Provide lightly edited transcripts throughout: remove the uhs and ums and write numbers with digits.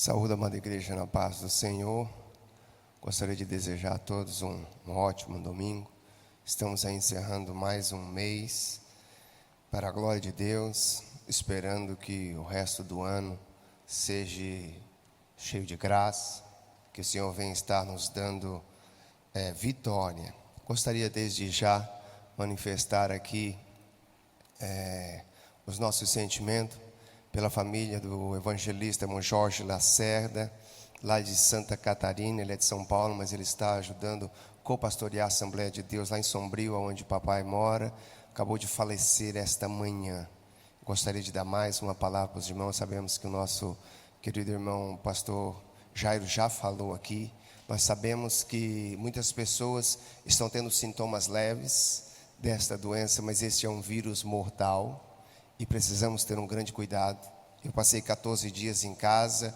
Saúde, amada igreja, na paz do Senhor. Gostaria de desejar a todos um ótimo domingo. Estamos aí encerrando mais um mês, para a glória de Deus, esperando que o resto do ano seja cheio de graça, que o Senhor venha estar nos dando vitória. Gostaria desde já manifestar aqui os nossos sentimentos pela família do evangelista irmão Jorge Lacerda, lá de Santa Catarina. Ele é de São Paulo, mas ele está ajudando a co-pastorear a Assembleia de Deus lá em Sombrio, onde o papai mora. Acabou de falecer esta manhã. Gostaria de dar mais uma palavra para os irmãos. Sabemos que o nosso querido irmão pastor Jairo já falou aqui. Nós sabemos que muitas pessoas estão tendo sintomas leves desta doença, mas este é um vírus mortal e precisamos ter um grande cuidado. Eu passei 14 dias em casa,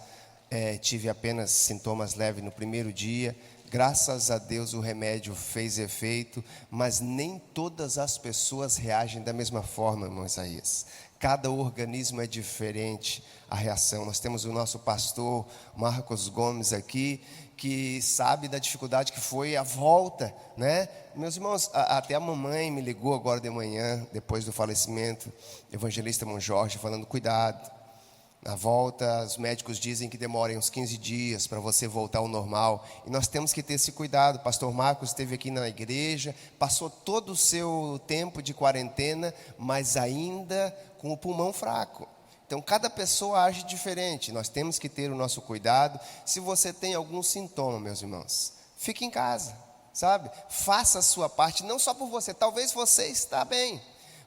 tive apenas sintomas leves no primeiro dia. Graças a Deus o remédio fez efeito, mas nem todas as pessoas reagem da mesma forma, irmão Isaías. Cada organismo é diferente a reação. Nós temos o nosso pastor Marcos Gomes aqui, que sabe da dificuldade que foi a volta, né? Meus irmãos, até a mamãe me ligou agora de manhã, depois do falecimento, evangelista irmão Jorge, falando: cuidado, na volta os médicos dizem que demorem uns 15 dias para você voltar ao normal, e nós temos que ter esse cuidado. Pastor Marcos esteve aqui na igreja, passou todo o seu tempo de quarentena, mas ainda com o pulmão fraco. Então cada pessoa age diferente, nós temos que ter o nosso cuidado. Se você tem algum sintoma, meus irmãos, fique em casa, sabe? Faça a sua parte, não só por você. Talvez você está bem,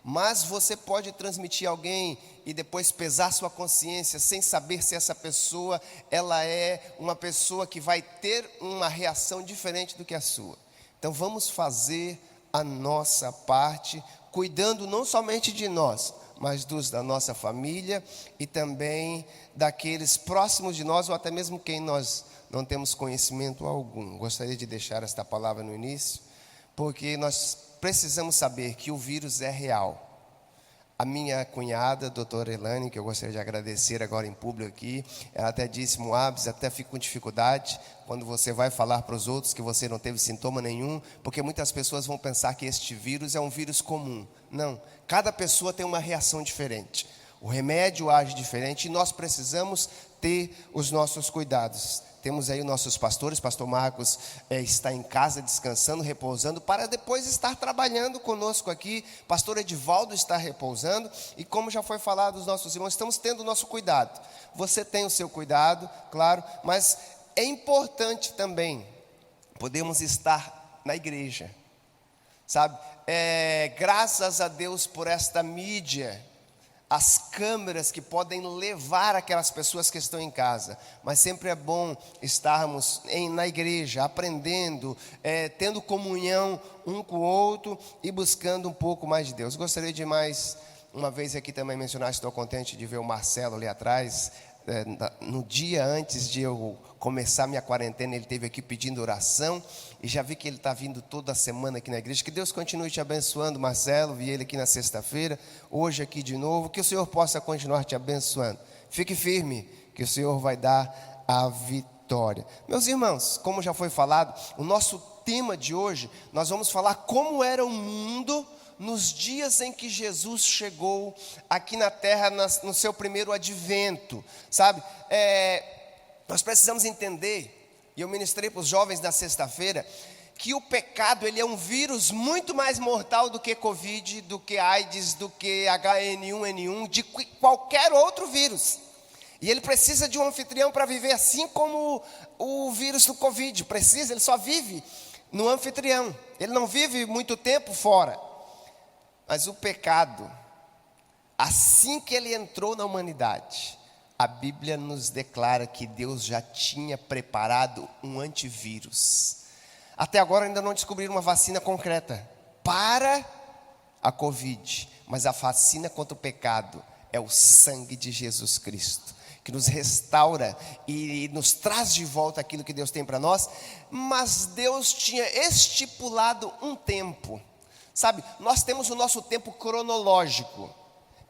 mas você pode transmitir a alguém e depois pesar sua consciência sem saber se essa pessoa, ela é uma pessoa que vai ter uma reação diferente do que a sua. Então vamos fazer a nossa parte, cuidando não somente de nós, mas dos da nossa família e também daqueles próximos de nós, ou até mesmo quem nós não temos conhecimento algum. Gostaria de deixar esta palavra no início, porque nós precisamos saber que o vírus é real. A minha cunhada, a doutora Elane, que eu gostaria de agradecer agora em público aqui, ela até disse: Moabs, até fico com dificuldade quando você vai falar para os outros que você não teve sintoma nenhum, porque muitas pessoas vão pensar que este vírus é um vírus comum. Não, cada pessoa tem uma reação diferente, o remédio age diferente e nós precisamos ter os nossos cuidados. Temos aí os nossos pastores. Pastor Marcos está em casa descansando, repousando, para depois estar trabalhando conosco aqui. Pastor Edivaldo está repousando. E como já foi falado dos nossos irmãos, estamos tendo o nosso cuidado. Você tem o seu cuidado, claro, mas é importante também podemos estar na igreja, sabe? Graças a Deus por esta mídia, as câmeras que podem levar aquelas pessoas que estão em casa, mas sempre é bom estarmos na igreja, aprendendo, tendo comunhão um com o outro e buscando um pouco mais de Deus. Gostaria de mais uma vez aqui também mencionar, estou contente de ver o Marcelo ali atrás. No dia antes de eu começar minha quarentena, ele esteve aqui pedindo oração, e já vi que ele está vindo toda semana aqui na igreja. Que Deus continue te abençoando, Marcelo. Vi ele aqui na sexta-feira, hoje aqui de novo. Que o Senhor possa continuar te abençoando. Fique firme, que o Senhor vai dar a vitória. Meus irmãos, como já foi falado, o nosso tema de hoje, nós vamos falar como era o mundo nos dias em que Jesus chegou aqui na terra, no seu primeiro advento, sabe? Nós precisamos entender, e eu ministrei para os jovens na sexta-feira, que o pecado, ele é um vírus muito mais mortal do que Covid, do que AIDS, do que H1N1, de qualquer outro vírus. E ele precisa de um anfitrião para viver, assim como o vírus do Covid precisa. Ele só vive no anfitrião, ele não vive muito tempo fora. Mas o pecado, assim que ele entrou na humanidade, a Bíblia nos declara que Deus já tinha preparado um antivírus. Até agora ainda não descobriram uma vacina concreta para a Covid, mas a vacina contra o pecado é o sangue de Jesus Cristo, que nos restaura e nos traz de volta aquilo que Deus tem para nós. Mas Deus tinha estipulado um tempo. Sabe, nós temos o nosso tempo cronológico.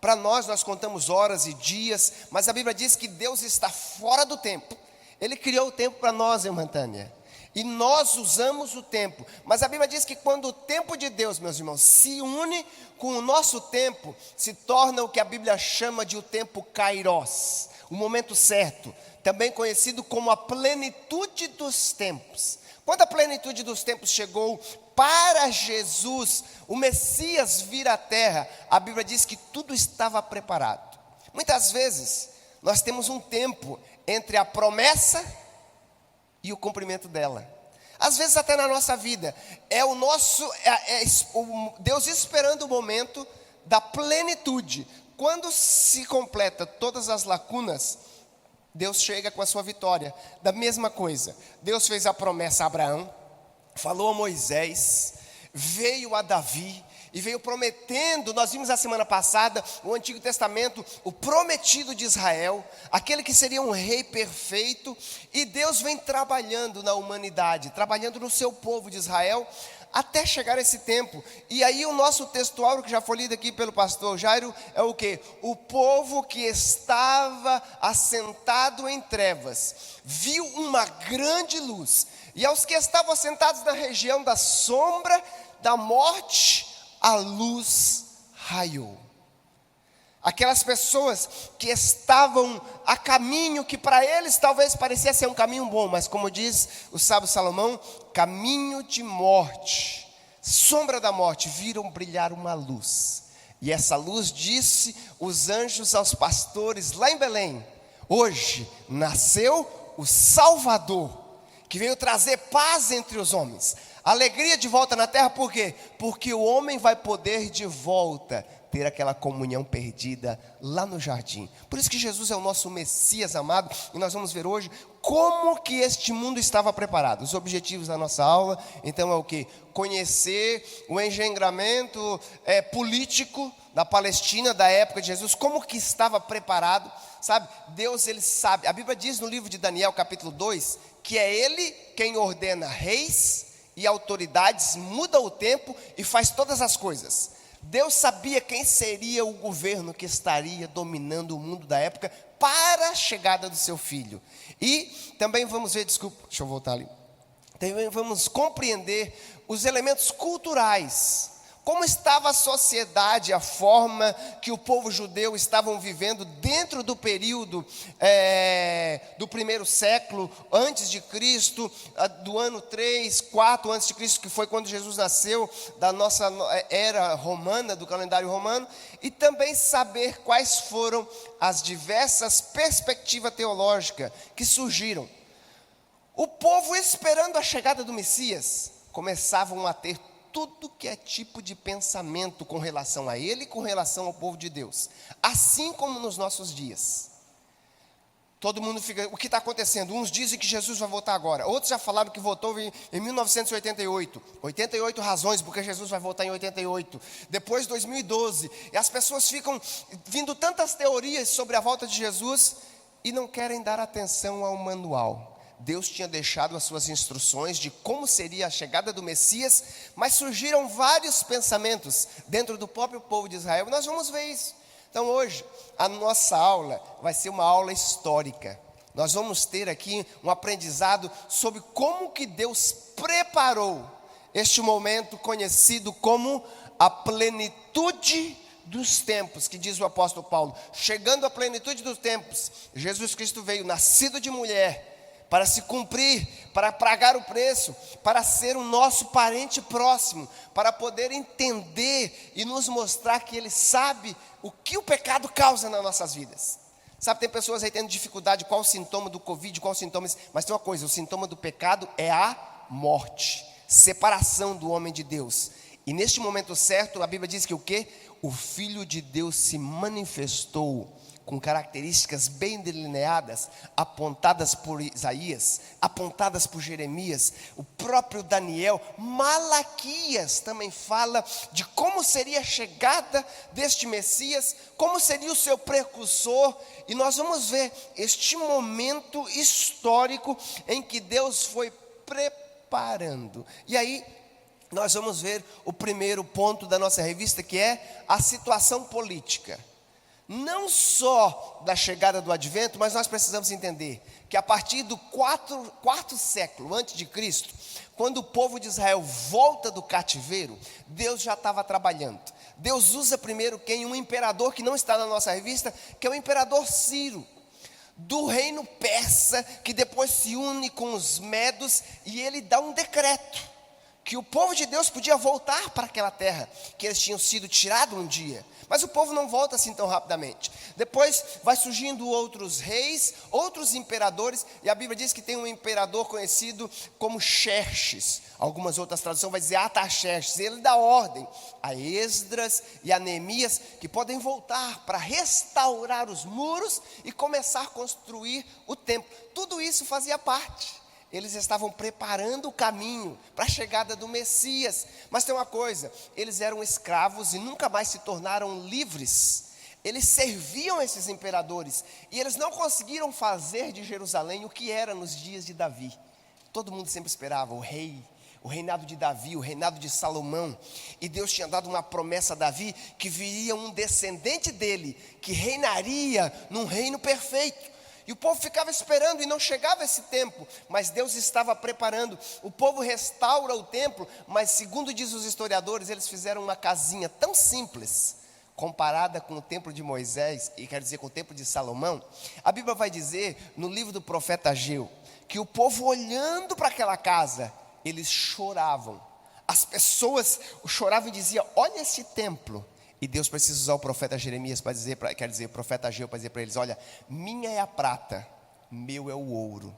Para nós contamos horas e dias, mas a Bíblia diz que Deus está fora do tempo. Ele criou o tempo para nós, irmã Tânia, e nós usamos o tempo. Mas a Bíblia diz que quando o tempo de Deus, meus irmãos, se une com o nosso tempo, se torna o que a Bíblia chama de o tempo kairos, o momento certo, também conhecido como a plenitude dos tempos. Quando a plenitude dos tempos chegou para Jesus, o Messias vir à terra, a Bíblia diz que tudo estava preparado. Muitas vezes, nós temos um tempo entre a promessa e o cumprimento dela. Às vezes até na nossa vida, o Deus esperando o momento da plenitude. Quando se completa todas as lacunas, Deus chega com a sua vitória. Da mesma coisa, Deus fez a promessa a Abraão, falou a Moisés, veio a Davi e veio prometendo. Nós vimos a semana passada o Antigo Testamento, o prometido de Israel, aquele que seria um rei perfeito, e Deus vem trabalhando na humanidade, trabalhando no seu povo de Israel, até chegar esse tempo. E aí o nosso textuário, que já foi lido aqui pelo pastor Jairo, é o quê? O povo que estava assentado em trevas viu uma grande luz, e aos que estavam assentados na região da sombra da morte, a luz raiou. Aquelas pessoas que estavam a caminho, que para eles talvez parecia ser um caminho bom, mas como diz o sábio Salomão, caminho de morte, sombra da morte, viram brilhar uma luz. E essa luz disse os anjos aos pastores lá em Belém: hoje nasceu o Salvador, que veio trazer paz entre os homens, alegria de volta na terra. Por quê? Porque o homem vai poder de volta ter aquela comunhão perdida lá no jardim. Por isso que Jesus é o nosso Messias amado, e nós vamos ver hoje como que este mundo estava preparado. Os objetivos da nossa aula, então, é o quê? Conhecer o engendramento político da Palestina, da época de Jesus, como que estava preparado, sabe? Deus, Ele sabe. A Bíblia diz no livro de Daniel, capítulo 2, que é Ele quem ordena reis e autoridades, muda o tempo e faz todas as coisas. Deus sabia quem seria o governo que estaria dominando o mundo da época para a chegada do seu filho. E também vamos ver, deixa eu voltar ali. Também vamos compreender os elementos culturais. Como estava a sociedade, a forma que o povo judeu estavam vivendo dentro do período do primeiro século antes de Cristo, do ano 3, 4 antes de Cristo, que foi quando Jesus nasceu, da nossa era romana, do calendário romano, e também saber quais foram as diversas perspectivas teológicas que surgiram. O povo, esperando a chegada do Messias, começavam a ter tudo que é tipo de pensamento com relação a ele e com relação ao povo de Deus. Assim como nos nossos dias. Todo mundo fica, o que está acontecendo? Uns dizem que Jesus vai voltar agora. Outros já falaram que voltou em 1988. 88 razões porque Jesus vai voltar em 88. Depois 2012. E as pessoas ficam vindo tantas teorias sobre a volta de Jesus e não querem dar atenção ao manual. Deus tinha deixado as suas instruções de como seria a chegada do Messias, mas surgiram vários pensamentos dentro do próprio povo de Israel. Nós vamos ver isso. Então hoje, a nossa aula vai ser uma aula histórica. Nós vamos ter aqui um aprendizado sobre como que Deus preparou este momento conhecido como a plenitude dos tempos, que diz o apóstolo Paulo. Chegando à plenitude dos tempos, Jesus Cristo veio, nascido de mulher, para se cumprir, para pagar o preço, para ser o nosso parente próximo, para poder entender e nos mostrar que Ele sabe o que o pecado causa nas nossas vidas. Sabe, tem pessoas aí tendo dificuldade, qual o sintoma do Covid, qual o sintoma, mas tem uma coisa, o sintoma do pecado é a morte, separação do homem de Deus. E neste momento certo, a Bíblia diz que o quê? O Filho de Deus se manifestou com características bem delineadas, apontadas por Isaías, apontadas por Jeremias, o próprio Daniel, Malaquias também fala de como seria a chegada deste Messias, como seria o seu precursor, e nós vamos ver este momento histórico em que Deus foi preparando. E aí, nós vamos ver o primeiro ponto da nossa revista, que é a situação política. não só da chegada do advento, mas nós precisamos entender que a partir do quarto século antes de Cristo, quando o povo de Israel volta do cativeiro, Deus já estava trabalhando. Deus usa primeiro quem? Um imperador que não está na nossa revista, que é o imperador Ciro, do reino persa, que depois se une com os medos, e ele dá um decreto, que o povo de Deus podia voltar para aquela terra, que eles tinham sido tirados um dia, mas o povo não volta assim tão rapidamente. Depois vai surgindo outros reis, outros imperadores, e a Bíblia diz que tem um imperador conhecido como Xerxes, algumas outras traduções vai dizer Artaxerxes, ele dá ordem a Esdras e a Neemias, que podem voltar para restaurar os muros e começar a construir o templo. Tudo isso fazia parte. Eles estavam preparando o caminho para a chegada do Messias. Mas tem uma coisa, eles eram escravos e nunca mais se tornaram livres. Eles serviam esses imperadores e eles não conseguiram fazer de Jerusalém o que era nos dias de Davi. Todo mundo sempre esperava o reinado de Davi, o reinado de Salomão. E Deus tinha dado uma promessa a Davi que viria um descendente dele, que reinaria num reino perfeito. E o povo ficava esperando e não chegava esse tempo, mas Deus estava preparando. O povo restaura o templo, mas segundo diz os historiadores, eles fizeram uma casinha tão simples, comparada com o templo de Moisés, e quer dizer com o templo de Salomão. A Bíblia vai dizer, no livro do profeta Ageu, que o povo olhando para aquela casa, eles choravam. As pessoas choravam e diziam, olha esse templo. E Deus precisa usar o profeta Jeremias para dizer, o profeta Ageu para dizer para eles, olha, minha é a prata, meu é o ouro.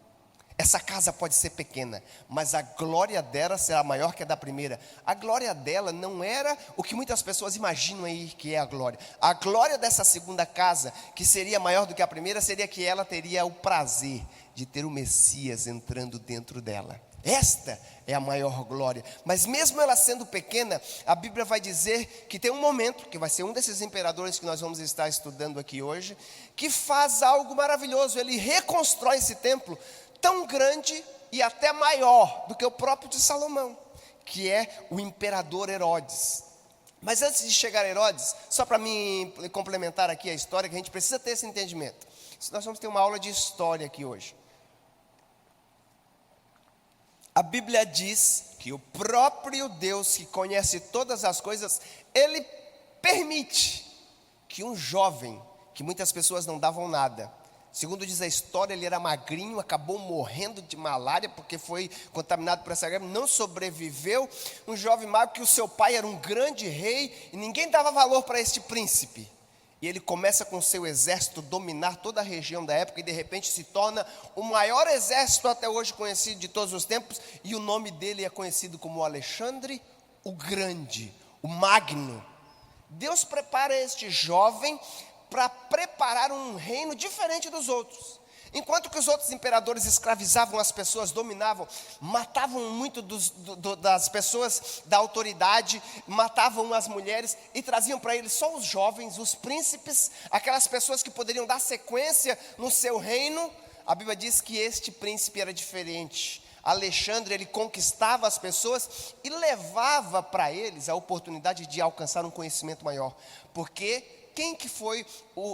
Essa casa pode ser pequena, mas a glória dela será maior que a da primeira. A glória dela não era o que muitas pessoas imaginam aí que é a glória. A glória dessa segunda casa, que seria maior do que a primeira, seria que ela teria o prazer de ter o Messias entrando dentro dela. Esta é a maior glória. Mas mesmo ela sendo pequena, a Bíblia vai dizer que tem um momento, que vai ser um desses imperadores que nós vamos estar estudando aqui hoje, que faz algo maravilhoso. Ele reconstrói esse templo tão grande e até maior do que o próprio de Salomão, que é o imperador Herodes. Mas antes de chegar a Herodes, só para me complementar aqui a história, que a gente precisa ter esse entendimento. Nós vamos ter uma aula de história aqui hoje. A Bíblia diz que o próprio Deus, que conhece todas as coisas, Ele permite que um jovem, que muitas pessoas não davam nada, segundo diz a história, ele era magrinho, acabou morrendo de malária, porque foi contaminado por essa gripe, não sobreviveu, um jovem magro que o seu pai era um grande rei, e ninguém dava valor para este príncipe. E ele começa com seu exército dominar toda a região da época e de repente se torna o maior exército até hoje conhecido de todos os tempos. E o nome dele é conhecido como Alexandre o Grande, o Magno. Deus prepara este jovem para preparar um reino diferente dos outros. Enquanto que os outros imperadores escravizavam as pessoas, dominavam, matavam muito das pessoas da autoridade, matavam as mulheres e traziam para eles só os jovens, os príncipes, aquelas pessoas que poderiam dar sequência no seu reino. A Bíblia diz que este príncipe era diferente. Alexandre, ele conquistava as pessoas e levava para eles a oportunidade de alcançar um conhecimento maior, porque quem que foi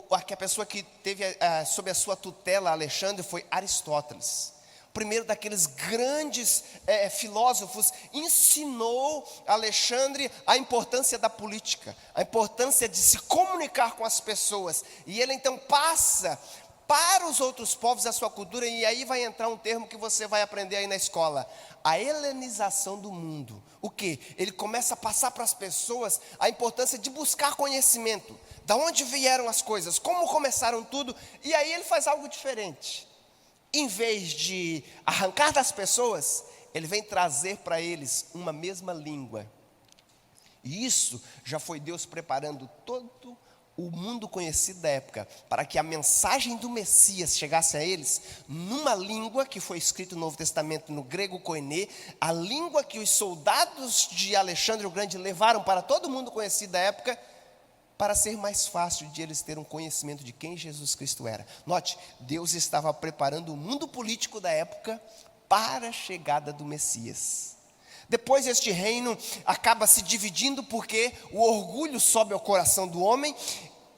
a pessoa que teve sob a sua tutela Alexandre? Foi Aristóteles. O primeiro daqueles grandes filósofos, ensinou Alexandre a importância da política, a importância de se comunicar com as pessoas. E ele então passa para os outros povos a sua cultura, e aí vai entrar um termo que você vai aprender aí na escola: a helenização do mundo. O que? Ele começa a passar para as pessoas a importância de buscar conhecimento, da onde vieram as coisas, como começaram tudo, e aí ele faz algo diferente. Em vez de arrancar das pessoas, ele vem trazer para eles uma mesma língua. E isso já foi Deus preparando todo o mundo conhecido da época, para que a mensagem do Messias chegasse a eles numa língua que foi escrita no Novo Testamento, no grego koiné, a língua que os soldados de Alexandre o Grande levaram para todo o mundo conhecido da época, para ser mais fácil de eles terem um conhecimento de quem Jesus Cristo era. Note, Deus estava preparando o mundo político da época para a chegada do Messias. Depois este reino acaba se dividindo porque o orgulho sobe ao coração do homem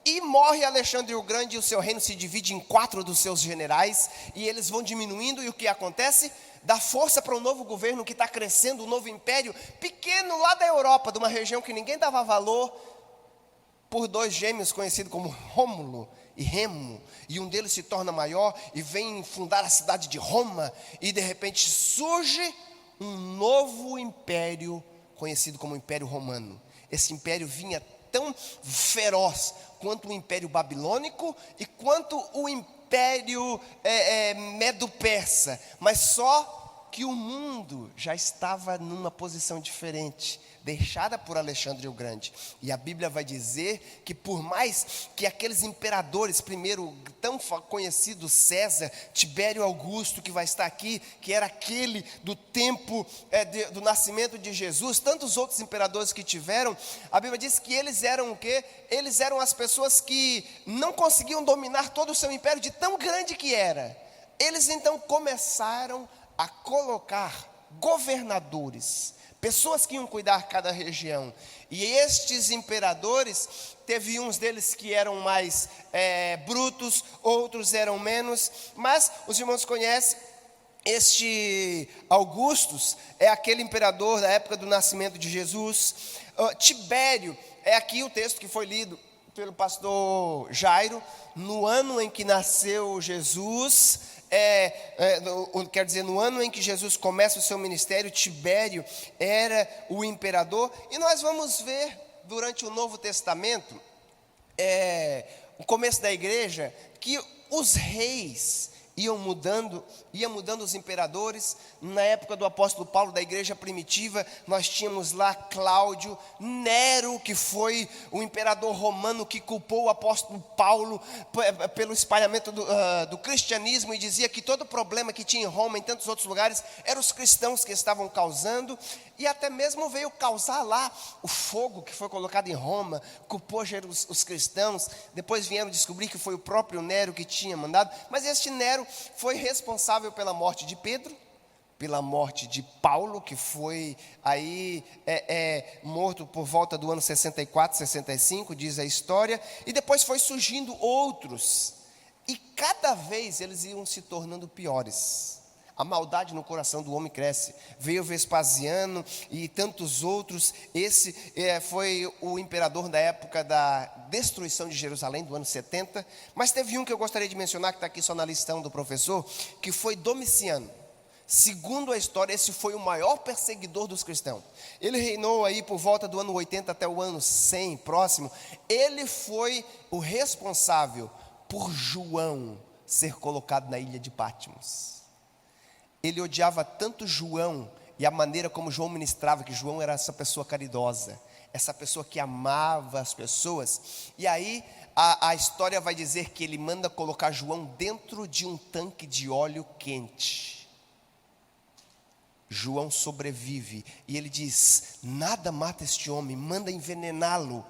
E morre Alexandre o Grande, e o seu reino se divide em 4 dos seus generais, e eles vão diminuindo, e o que acontece? Dá força para um novo governo que está crescendo, um novo império, pequeno lá da Europa, de uma região que ninguém dava valor, por 2 gêmeos conhecidos como Rômulo e Remo, e um deles se torna maior, e vem fundar a cidade de Roma, e de repente surge um novo império, conhecido como Império Romano. Esse império vinha tão feroz quanto o Império Babilônico e quanto o Império Medo-Persa, mas só que o mundo já estava numa posição diferente, deixada por Alexandre o Grande. E a Bíblia vai dizer que por mais que aqueles imperadores, primeiro tão conhecido César, Tibério Augusto, que vai estar aqui, que era aquele do tempo do nascimento de Jesus, tantos outros imperadores que tiveram, a Bíblia diz que eles eram o quê? Eles eram as pessoas que não conseguiam dominar todo o seu império de tão grande que era. Eles então começaram a colocar governadores, pessoas que iam cuidar de cada região. E estes imperadores, teve uns deles que eram mais brutos, outros eram menos, mas os irmãos conhecem, este Augustus é aquele imperador da época do nascimento de Jesus. Tibério, é aqui o texto que foi lido pelo pastor Jairo, no ano em que nasceu Jesus, quer dizer, no ano em que Jesus começa o seu ministério, Tibério era o imperador. E nós vamos ver durante o Novo Testamento, o começo da igreja, que os reis iam mudando os imperadores. Na época do apóstolo Paulo, da igreja primitiva, nós tínhamos lá Cláudio, Nero, que foi o imperador romano que culpou o apóstolo Paulo pelo espalhamento do cristianismo, e dizia que todo problema que tinha em Roma, em tantos outros lugares, eram os cristãos que estavam causando, e até mesmo veio causar lá o fogo que foi colocado em Roma, culpou os cristãos. Depois vieram descobrir que foi o próprio Nero que tinha mandado, mas este Nero foi responsável pela morte de Pedro, pela morte de Paulo, que foi aí morto por volta do ano 64, 65, diz a história, e depois foi surgindo outros, e cada vez eles iam se tornando piores. A maldade no coração do homem cresce. Veio Vespasiano e tantos outros. Esse foi o imperador da época da destruição de Jerusalém, do ano 70. Mas teve um que eu gostaria de mencionar, que está aqui só na listão do professor, que foi Domiciano. Segundo a história, esse foi o maior perseguidor dos cristãos. Ele reinou aí por volta do ano 80 até o ano 100, próximo. Ele foi o responsável por João ser colocado na ilha de Patmos. Ele odiava tanto João, e a maneira como João ministrava, que João era essa pessoa caridosa, essa pessoa que amava as pessoas. E aí a história vai dizer que ele manda colocar João dentro de um tanque de óleo quente. João sobrevive, e ele diz: nada mata este homem, manda envenená-lo.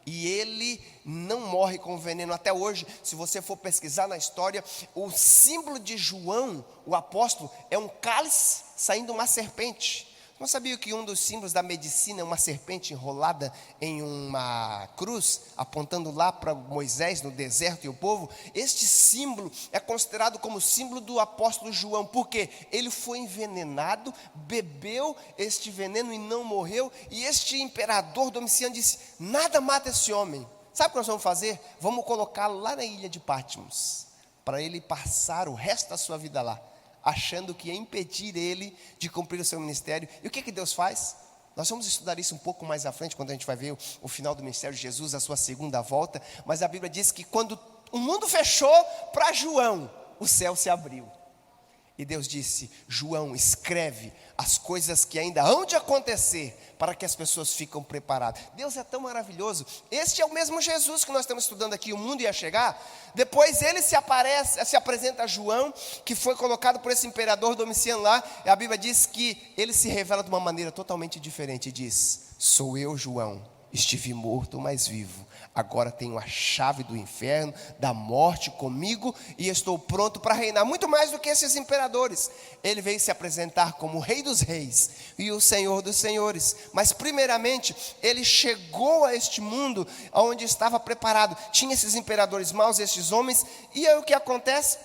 E ele não morre com veneno. Até hoje, se você for pesquisar na história, o símbolo de João, o apóstolo, é um cálice saindo uma serpente. Não sabia que um dos símbolos da medicina é uma serpente enrolada em uma cruz, apontando lá para Moisés no deserto e o povo? Este símbolo é considerado como símbolo do apóstolo João, porque ele foi envenenado, bebeu este veneno e não morreu. E este imperador Domiciano disse: nada mata esse homem. Sabe o que nós vamos fazer? Vamos colocá-lo lá na ilha de Patmos, para ele passar o resto da sua vida lá, achando que ia impedir ele de cumprir o seu ministério. E o que Deus faz? Nós vamos estudar isso um pouco mais à frente, quando a gente vai ver o final do ministério de Jesus, a sua segunda volta. Mas a Bíblia diz que quando o mundo fechou para João, o céu se abriu. E Deus disse: João, escreve as coisas que ainda hão de acontecer, para que as pessoas fiquem preparadas. Deus é tão maravilhoso. Este é o mesmo Jesus que nós estamos estudando aqui. O mundo ia chegar. Depois ele se apresenta a João, que foi colocado por esse imperador Domiciano lá. E a Bíblia diz que ele se revela de uma maneira totalmente diferente. Diz: sou eu, João, estive morto, mas vivo. Agora tenho a chave do inferno, da morte comigo, e estou pronto para reinar, muito mais do que esses imperadores. Ele veio se apresentar como o Rei dos Reis e o Senhor dos Senhores. Mas primeiramente, ele chegou a este mundo onde estava preparado. Tinha esses imperadores maus, esses homens, e aí o que acontece?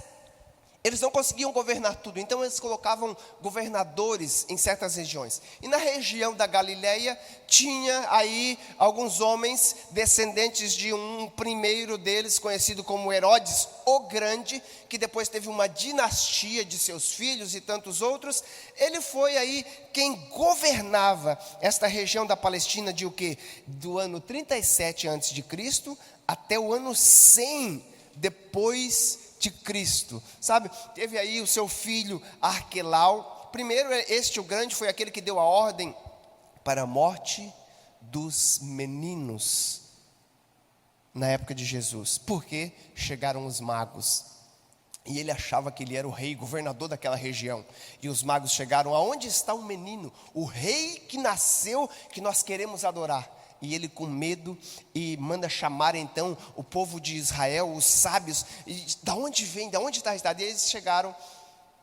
Eles não conseguiam governar tudo, então eles colocavam governadores em certas regiões. E na região da Galileia, tinha aí alguns homens, descendentes de um primeiro deles, conhecido como Herodes o Grande, que depois teve uma dinastia de seus filhos e tantos outros. Ele foi aí quem governava esta região da Palestina de o quê? Do ano 37 a.C. até o ano 100 depois de Cristo, sabe? Teve aí o seu filho Arquelau. Primeiro, este o grande foi aquele que deu a ordem para a morte dos meninos na época de Jesus, porque chegaram os magos e ele achava que ele era o rei, governador daquela região, e os magos chegaram: aonde está o menino, o rei que nasceu, que nós queremos adorar? E ele, com medo, e manda chamar então o povo de Israel, os sábios, e da onde vem, da onde está registrado? E eles chegaram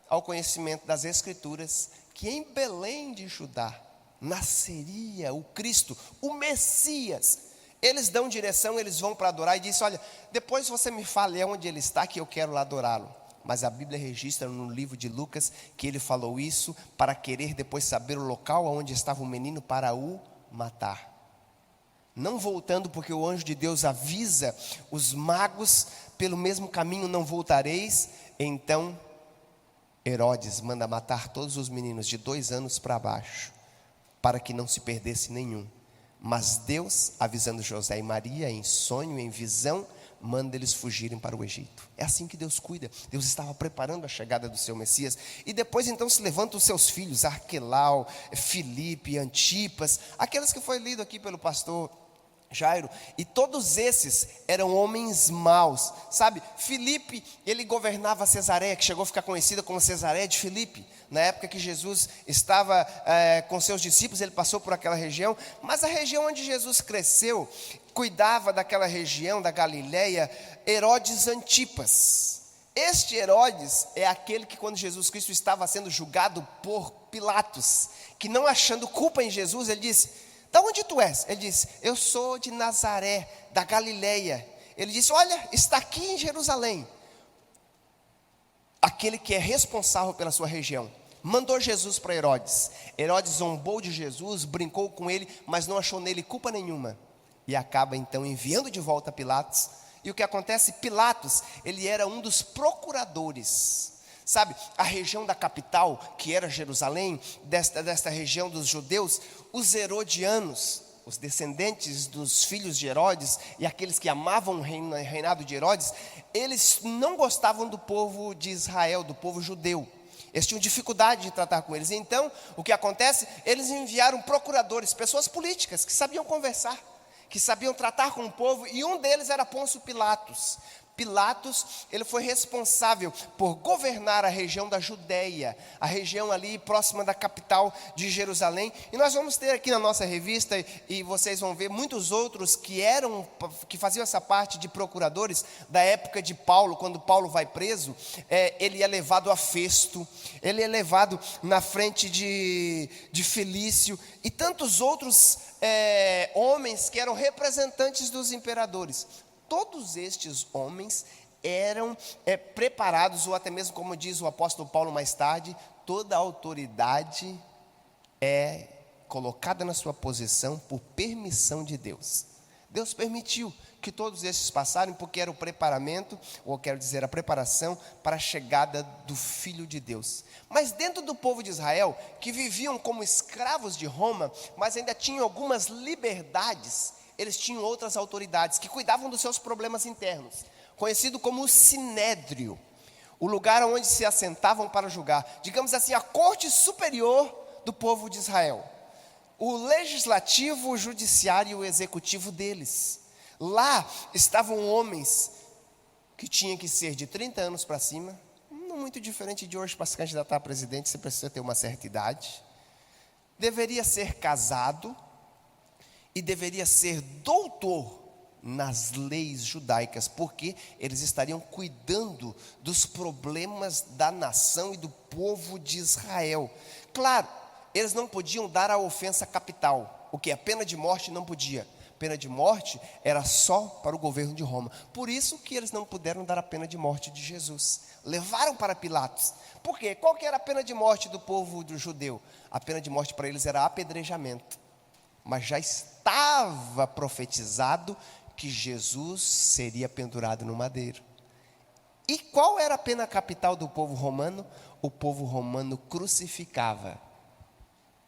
ao conhecimento das Escrituras, que em Belém de Judá nasceria o Cristo, o Messias. Eles dão direção, eles vão para adorar, e diz: olha, depois você me fale onde ele está, que eu quero lá adorá-lo. Mas a Bíblia registra no livro de Lucas, que ele falou isso para querer depois saber o local onde estava o menino, para o matar. Não voltando, porque o anjo de Deus avisa os magos: pelo mesmo caminho não voltareis. Então Herodes manda matar todos os meninos de 2 anos para baixo, para que não se perdesse nenhum. Mas Deus, avisando José e Maria em sonho, em visão, manda eles fugirem para o Egito. É assim que Deus cuida. Deus estava preparando a chegada do seu Messias. E depois então se levantam os seus filhos, Arquelau, Filipe, Antipas, aqueles que foi lido aqui pelo pastor Jairo, e todos esses eram homens maus, sabe? Filipe, ele governava Cesareia, que chegou a ficar conhecida como Cesareia de Filipe. Na época que Jesus estava com seus discípulos, ele passou por aquela região. Mas a região onde Jesus cresceu, cuidava daquela região da Galileia, Herodes Antipas. Este Herodes é aquele que, quando Jesus Cristo estava sendo julgado por Pilatos, que não achando culpa em Jesus, ele disse: da onde tu és? Ele disse: eu sou de Nazaré, da Galileia. Ele disse: olha, está aqui em Jerusalém aquele que é responsável pela sua região. Mandou Jesus para Herodes. Herodes zombou de Jesus, brincou com ele, mas não achou nele culpa nenhuma. E acaba então enviando de volta a Pilatos. E o que acontece? Pilatos, ele era um dos procuradores. Sabe, a região da capital, que era Jerusalém, desta região dos judeus, os herodianos, os descendentes dos filhos de Herodes, e aqueles que amavam o reinado de Herodes, eles não gostavam do povo de Israel, do povo judeu. Eles tinham dificuldade de tratar com eles. Então, o que acontece? Eles enviaram procuradores, pessoas políticas, que sabiam conversar, que sabiam tratar com o povo, e um deles era Pôncio Pilatos. Pilatos, ele foi responsável por governar a região da Judéia, a região ali próxima da capital de Jerusalém. E nós vamos ter aqui na nossa revista, e vocês vão ver muitos outros que faziam essa parte de procuradores da época de Paulo. Quando Paulo vai preso, ele é levado a Festo, ele é levado na frente de Felício e tantos outros homens que eram representantes dos imperadores. Todos estes homens eram preparados, ou até mesmo, como diz o apóstolo Paulo mais tarde, toda a autoridade é colocada na sua posição por permissão de Deus. Deus permitiu que todos estes passaram, porque era o preparamento, ou quero dizer, a preparação para a chegada do Filho de Deus. Mas dentro do povo de Israel, que viviam como escravos de Roma, mas ainda tinham algumas liberdades, eles tinham outras autoridades que cuidavam dos seus problemas internos, conhecido como o Sinédrio, o lugar onde se assentavam para julgar, digamos assim, a corte superior do povo de Israel, o legislativo, o judiciário e o executivo deles. Lá estavam homens que tinham que ser de 30 anos para cima, não muito diferente de hoje. Para se candidatar a presidente, você precisa ter uma certa idade, deveria ser casado, e deveria ser doutor nas leis judaicas, porque eles estariam cuidando dos problemas da nação e do povo de Israel. Claro, eles não podiam dar a ofensa capital, o que é pena de morte, não podia. Pena de morte era só para o governo de Roma. Por isso que eles não puderam dar a pena de morte de Jesus. Levaram para Pilatos. Por quê? Qual que era a pena de morte do povo do judeu? A pena de morte para eles era apedrejamento. Mas já estava profetizado que Jesus seria pendurado no madeiro. E qual era a pena capital do povo romano? O povo romano crucificava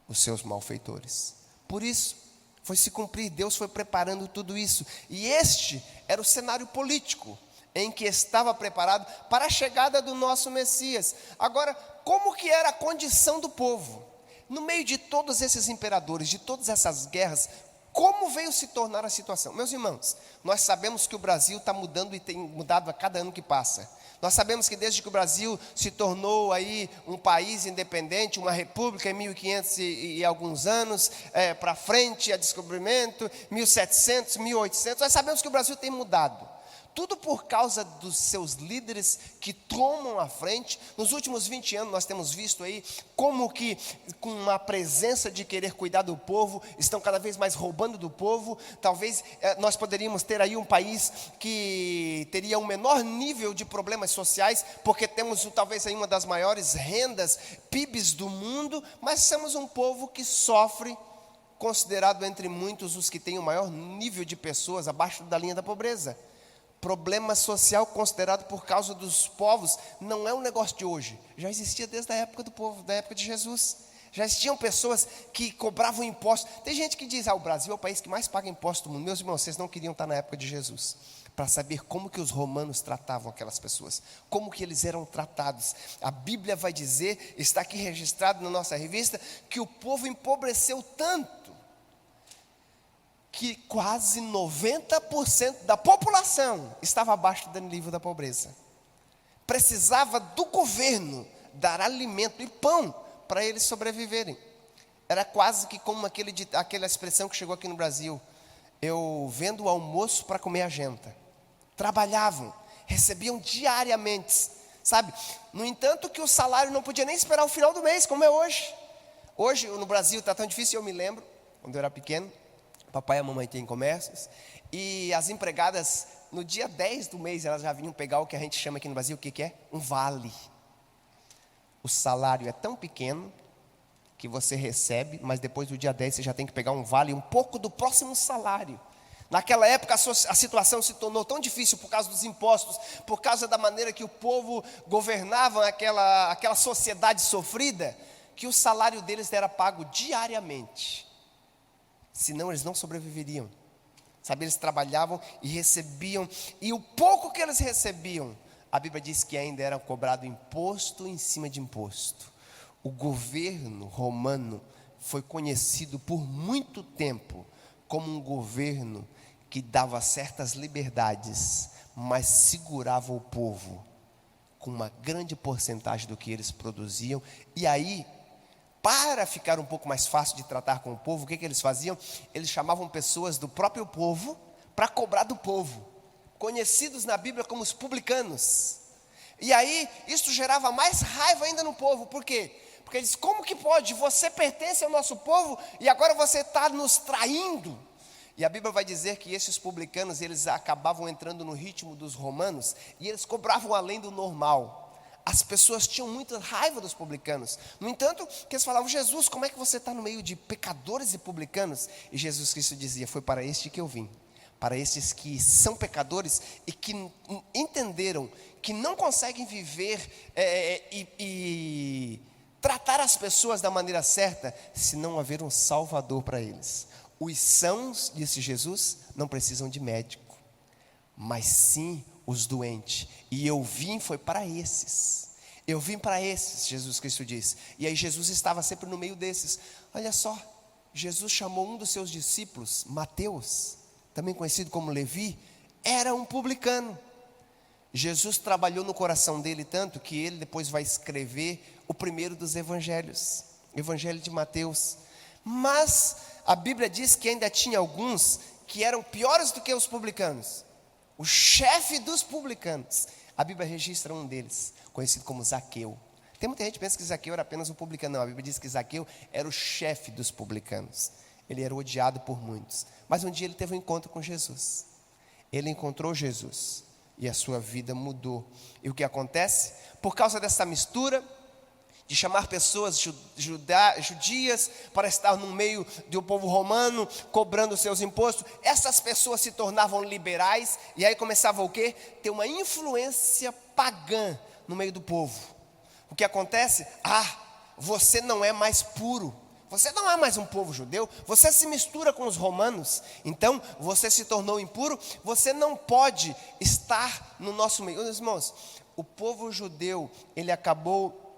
os seus malfeitores. Por isso, foi se cumprir, Deus foi preparando tudo isso. E este era o cenário político em que estava preparado para a chegada do nosso Messias. Agora, como que era a condição do povo? No meio de todos esses imperadores, de todas essas guerras, como veio se tornar a situação? Meus irmãos, nós sabemos que o Brasil está mudando e tem mudado a cada ano que passa. Nós sabemos que desde que o Brasil se tornou aí um país independente, uma república em 1500 e alguns anos, para frente, a descobrimento, 1700, 1800, nós sabemos que o Brasil tem mudado. Tudo por causa dos seus líderes que tomam a frente. Nos últimos 20 anos nós temos visto aí como que com uma presença de querer cuidar do povo, estão cada vez mais roubando do povo. Talvez nós poderíamos ter aí um país que teria um menor nível de problemas sociais, porque temos talvez aí uma das maiores rendas, PIBs do mundo, mas somos um povo que sofre, considerado entre muitos os que têm o maior nível de pessoas abaixo da linha da pobreza. Problema social considerado por causa dos povos não é um negócio de hoje, já existia desde a época do povo, da época de Jesus. Já existiam pessoas que cobravam impostos. Tem gente que diz, o Brasil é o país que mais paga impostos do mundo. Meus irmãos, vocês não queriam estar na época de Jesus para saber como que os romanos tratavam aquelas pessoas, como que eles eram tratados. A Bíblia vai dizer, está aqui registrado na nossa revista, que o povo empobreceu tanto que quase 90% da população estava abaixo do nível da pobreza. Precisava do governo dar alimento e pão para eles sobreviverem. Era quase que como aquela expressão que chegou aqui no Brasil: eu vendo o almoço para comer a janta. Trabalhavam, recebiam diariamente, sabe? No entanto que o salário não podia nem esperar o final do mês, como é hoje. Hoje no Brasil está tão difícil, eu me lembro, quando eu era pequeno, papai e a mamãe têm comércios, e as empregadas, no dia 10 do mês, elas já vinham pegar o que a gente chama aqui no Brasil, o que é? Um vale. O salário é tão pequeno, que você recebe, mas depois do dia 10 você já tem que pegar um vale, um pouco do próximo salário. Naquela época a situação se tornou tão difícil por causa dos impostos, por causa da maneira que o povo governava aquela sociedade sofrida, que o salário deles era pago diariamente. Senão eles não sobreviveriam. Sabe, eles trabalhavam e recebiam, e o pouco que eles recebiam, a Bíblia diz que ainda era cobrado imposto em cima de imposto. O governo romano foi conhecido por muito tempo como um governo que dava certas liberdades, mas segurava o povo com uma grande porcentagem do que eles produziam. E aí, para ficar um pouco mais fácil de tratar com o povo, o que eles faziam? Eles chamavam pessoas do próprio povo para cobrar do povo, conhecidos na Bíblia como os publicanos. E aí, isso gerava mais raiva ainda no povo. Por quê? Porque eles, como que pode? Você pertence ao nosso povo e agora você está nos traindo. E a Bíblia vai dizer que esses publicanos, eles acabavam entrando no ritmo dos romanos, e eles cobravam além do normal. As pessoas tinham muita raiva dos publicanos. No entanto, que eles falavam: Jesus, como é que você está no meio de pecadores e publicanos? E Jesus Cristo dizia: foi para este que eu vim, para estes que são pecadores e que entenderam que não conseguem viver e tratar as pessoas da maneira certa, se não haver um salvador para eles. Os sãos, disse Jesus, não precisam de médico, mas sim os doentes. E eu vim foi para esses. Eu vim para esses, Jesus Cristo disse. E aí Jesus estava sempre no meio desses. Olha só, Jesus chamou um dos seus discípulos, Mateus, também conhecido como Levi, era um publicano. Jesus trabalhou no coração dele tanto que ele depois vai escrever o primeiro dos evangelhos, Evangelho de Mateus. Mas a Bíblia diz que ainda tinha alguns que eram piores do que os publicanos. O chefe dos publicanos, a Bíblia registra um deles, conhecido como Zaqueu. Tem muita gente que pensa que Zaqueu era apenas um publicano. Não, a Bíblia diz que Zaqueu era o chefe dos publicanos. Ele era odiado por muitos. Mas um dia ele teve um encontro com Jesus. Ele encontrou Jesus e a sua vida mudou. E o que acontece? Por causa dessa mistura de chamar pessoas judias para estar no meio do povo romano, cobrando seus impostos, essas pessoas se tornavam liberais, e aí começava o quê? Ter uma influência pagã no meio do povo. O que acontece? Você não é mais puro, você não é mais um povo judeu, você se mistura com os romanos, então você se tornou impuro, você não pode estar no nosso meio. Meus irmãos, o povo judeu, ele acabou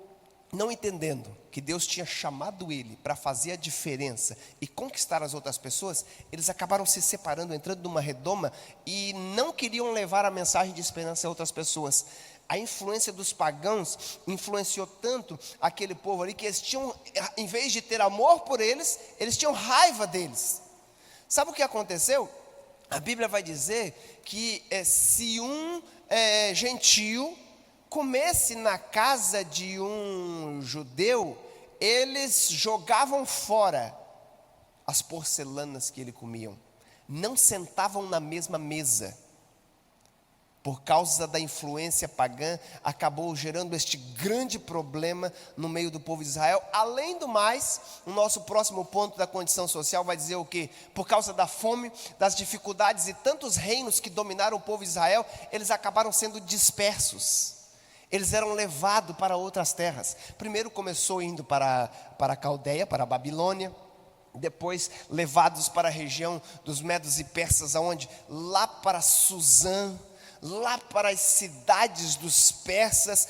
não entendendo que Deus tinha chamado ele para fazer a diferença e conquistar as outras pessoas. Eles acabaram se separando, entrando numa redoma, e não queriam levar a mensagem de esperança a outras pessoas. A influência dos pagãos influenciou tanto aquele povo ali, que eles tinham, em vez de ter amor por eles, eles tinham raiva deles. Sabe o que aconteceu? A Bíblia vai dizer que se um gentio comesse na casa de um judeu, eles jogavam fora as porcelanas que ele comiam, não sentavam na mesma mesa. Por causa da influência pagã, acabou gerando este grande problema no meio do povo de Israel. Além do mais, o nosso próximo ponto da condição social vai dizer o quê? Por causa da fome, das dificuldades e tantos reinos que dominaram o povo de Israel, eles acabaram sendo dispersos. Eles eram levados para outras terras. Primeiro começou indo para a Caldeia, para a Babilônia. Depois levados para a região dos medos e persas, aonde? Lá para Suzã, lá para as cidades dos persas.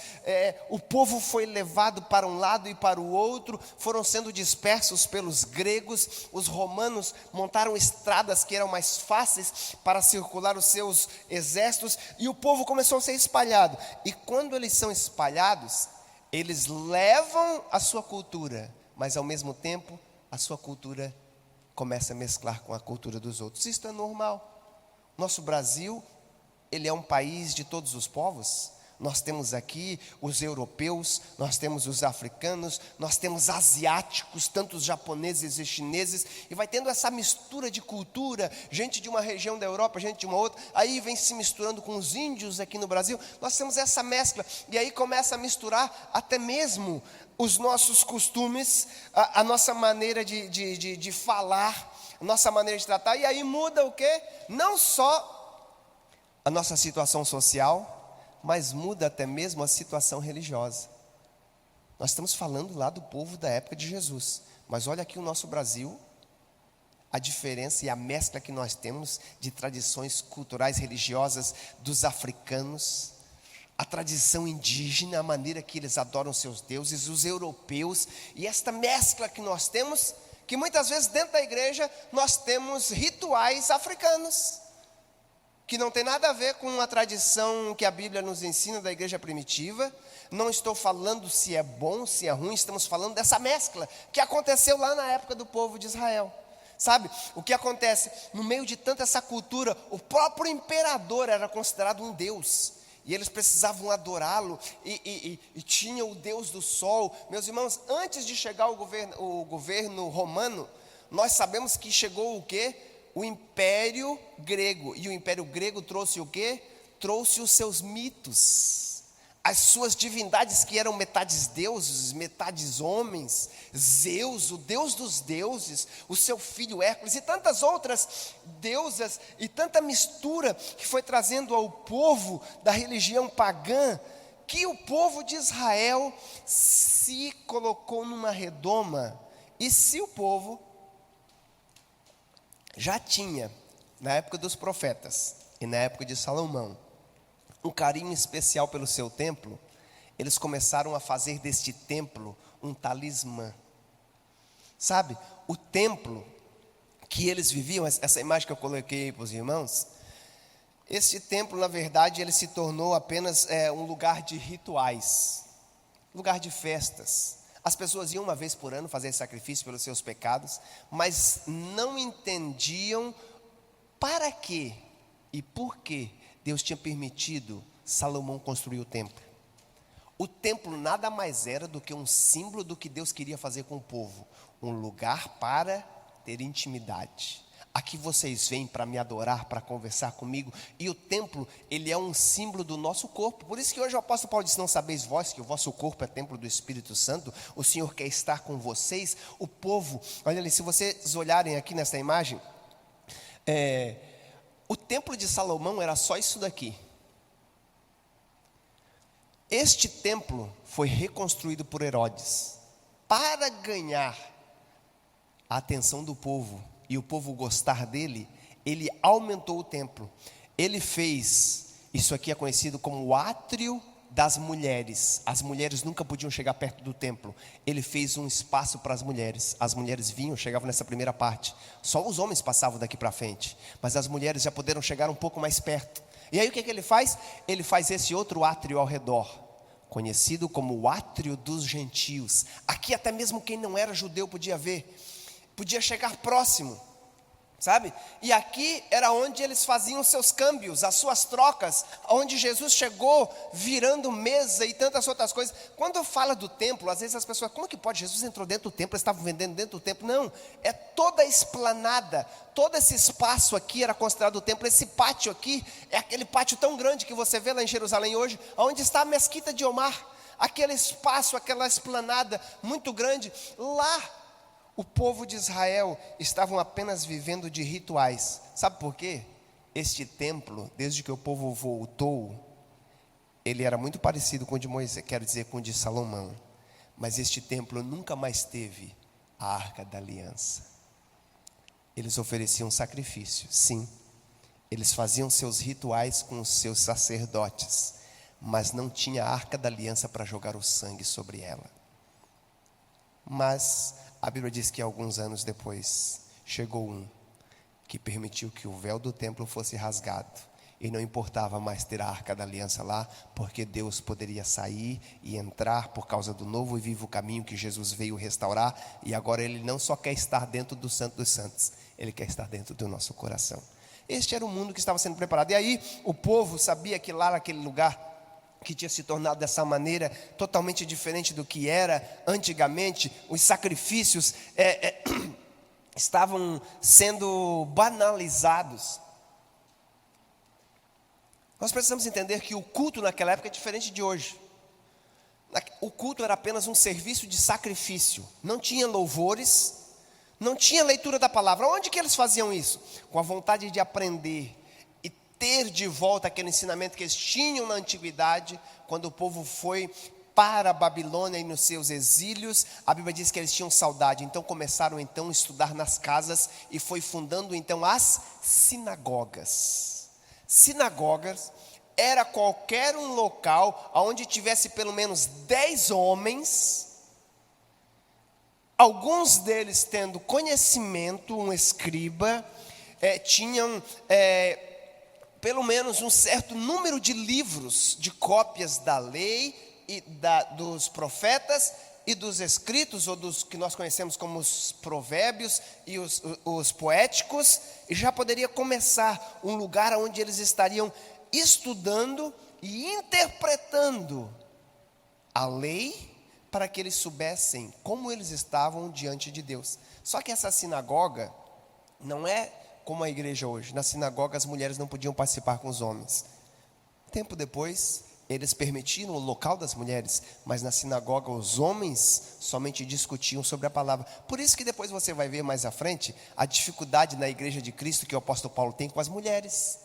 O povo foi levado para um lado e para o outro, foram sendo dispersos pelos gregos. Os romanos montaram estradas que eram mais fáceis para circular os seus exércitos, e o povo começou a ser espalhado. E quando eles são espalhados, eles levam a sua cultura, mas ao mesmo tempo a sua cultura começa a mesclar com a cultura dos outros. Isso é normal. Nosso Brasil, ele é um país de todos os povos. Nós temos aqui os europeus, nós temos os africanos, nós temos asiáticos, tanto os japoneses e chineses, e vai tendo essa mistura de cultura, gente de uma região da Europa, gente de uma outra, aí vem se misturando com os índios aqui no Brasil. Nós temos essa mescla, e aí começa a misturar até mesmo os nossos costumes, a nossa maneira de falar, a nossa maneira de tratar, e aí muda o quê? Não só a nossa situação social, mas muda até mesmo a situação religiosa. Nós estamos falando lá do povo da época de Jesus, mas olha aqui o nosso Brasil, a diferença e a mescla que nós temos de tradições culturais religiosas dos africanos, a tradição indígena, a maneira que eles adoram seus deuses, os europeus, e esta mescla que nós temos, que muitas vezes dentro da igreja nós temos rituais africanos, que não tem nada a ver com a tradição que a Bíblia nos ensina da igreja primitiva. Não estou falando se é bom, se é ruim, estamos falando dessa mescla que aconteceu lá na época do povo de Israel. Sabe, o que acontece? No meio de tanta essa cultura, o próprio imperador era considerado um deus, e eles precisavam adorá-lo, e tinha o deus do sol. Meus irmãos, antes de chegar o governo romano, nós sabemos que chegou o quê? O Império Grego. E o Império Grego trouxe o quê? Trouxe os seus mitos, as suas divindades que eram metades deuses, metades homens. Zeus, o deus dos deuses, o seu filho Hércules e tantas outras deusas, e tanta mistura que foi trazendo ao povo da religião pagã, que o povo de Israel se colocou numa redoma. E se o povo já tinha, na época dos profetas e na época de Salomão, um carinho especial pelo seu templo, eles começaram a fazer deste templo um talismã. Sabe, o templo que eles viviam, essa imagem que eu coloquei aí para os irmãos, esse templo, na verdade, ele se tornou apenas um lugar de rituais, lugar de festas, As pessoas iam uma vez por ano fazer sacrifício pelos seus pecados, mas não entendiam para quê e por que Deus tinha permitido Salomão construir o templo. O templo nada mais era do que um símbolo do que Deus queria fazer com o povo. Um lugar para ter intimidade. Aqui vocês vêm para me adorar, para conversar comigo. E o templo, ele é um símbolo do nosso corpo. Por isso que hoje o apóstolo Paulo diz: não sabeis vós que o vosso corpo é templo do Espírito Santo? O Senhor quer estar com vocês. O povo, olha ali, se vocês olharem aqui nessa imagem, o templo de Salomão era só isso daqui. Este templo foi reconstruído por Herodes para ganhar a atenção do povo e o povo gostar dele. Ele aumentou o templo. Ele fez, isso aqui é conhecido como o átrio das mulheres. As mulheres nunca podiam chegar perto do templo. Ele fez um espaço para as mulheres. As mulheres vinham, chegavam nessa primeira parte. Só os homens passavam daqui para frente, mas as mulheres já puderam chegar um pouco mais perto. E aí o que ele faz? Ele faz esse outro átrio ao redor, conhecido como o átrio dos gentios. Aqui até mesmo quem não era judeu podia ver, podia chegar próximo, sabe? E aqui era onde eles faziam seus câmbios, as suas trocas, onde Jesus chegou virando mesa e tantas outras coisas. Quando fala do templo, às vezes as pessoas: como que pode? Jesus entrou dentro do templo, eles estavam vendendo dentro do templo. Não, é toda a esplanada, todo esse espaço aqui era considerado o templo. Esse pátio aqui é aquele pátio tão grande que você vê lá em Jerusalém hoje, onde está a mesquita de Omar. Aquele espaço, aquela esplanada muito grande. Lá o povo de Israel estavam apenas vivendo de rituais. Sabe por quê? Este templo, desde que o povo voltou, ele era muito parecido com o de Moisés, quero dizer, com o de Salomão. Mas este templo nunca mais teve a Arca da Aliança. Eles ofereciam sacrifício, sim. Eles faziam seus rituais com os seus sacerdotes, mas não tinha a Arca da Aliança para jogar o sangue sobre ela. Mas a Bíblia diz que alguns anos depois chegou um que permitiu que o véu do templo fosse rasgado. E não importava mais ter a Arca da Aliança lá, porque Deus poderia sair e entrar por causa do novo e vivo caminho que Jesus veio restaurar. E agora Ele não só quer estar dentro do Santo dos Santos, Ele quer estar dentro do nosso coração. Este era o mundo que estava sendo preparado. E aí o povo sabia que lá naquele lugar, que tinha se tornado dessa maneira totalmente diferente do que era antigamente, os sacrifícios estavam sendo banalizados. Nós precisamos entender que o culto naquela época é diferente de hoje. O culto era apenas um serviço de sacrifício, não tinha louvores, não tinha leitura da palavra. Onde que eles faziam isso? Com a vontade de aprender, ter de volta aquele ensinamento que eles tinham na antiguidade, quando o povo foi para a Babilônia e nos seus exílios. A Bíblia diz que eles tinham saudade, então começaram então a estudar nas casas e foi fundando então as sinagogas. Sinagogas era qualquer um local onde tivesse pelo menos 10 homens, alguns deles tendo conhecimento, um escriba, tinham pelo menos um certo número de livros, de cópias da lei e dos profetas e dos escritos, ou dos que nós conhecemos como os provérbios e os poéticos, e já poderia começar um lugar onde eles estariam estudando e interpretando a lei, para que eles soubessem como eles estavam diante de Deus. Só que essa sinagoga não é como a igreja hoje. Na sinagoga as mulheres não podiam participar com os homens. Tempo depois, eles permitiram o local das mulheres, mas na sinagoga os homens somente discutiam sobre a palavra. Por isso que depois você vai ver mais à frente a dificuldade na igreja de Cristo que o apóstolo Paulo tem com as mulheres.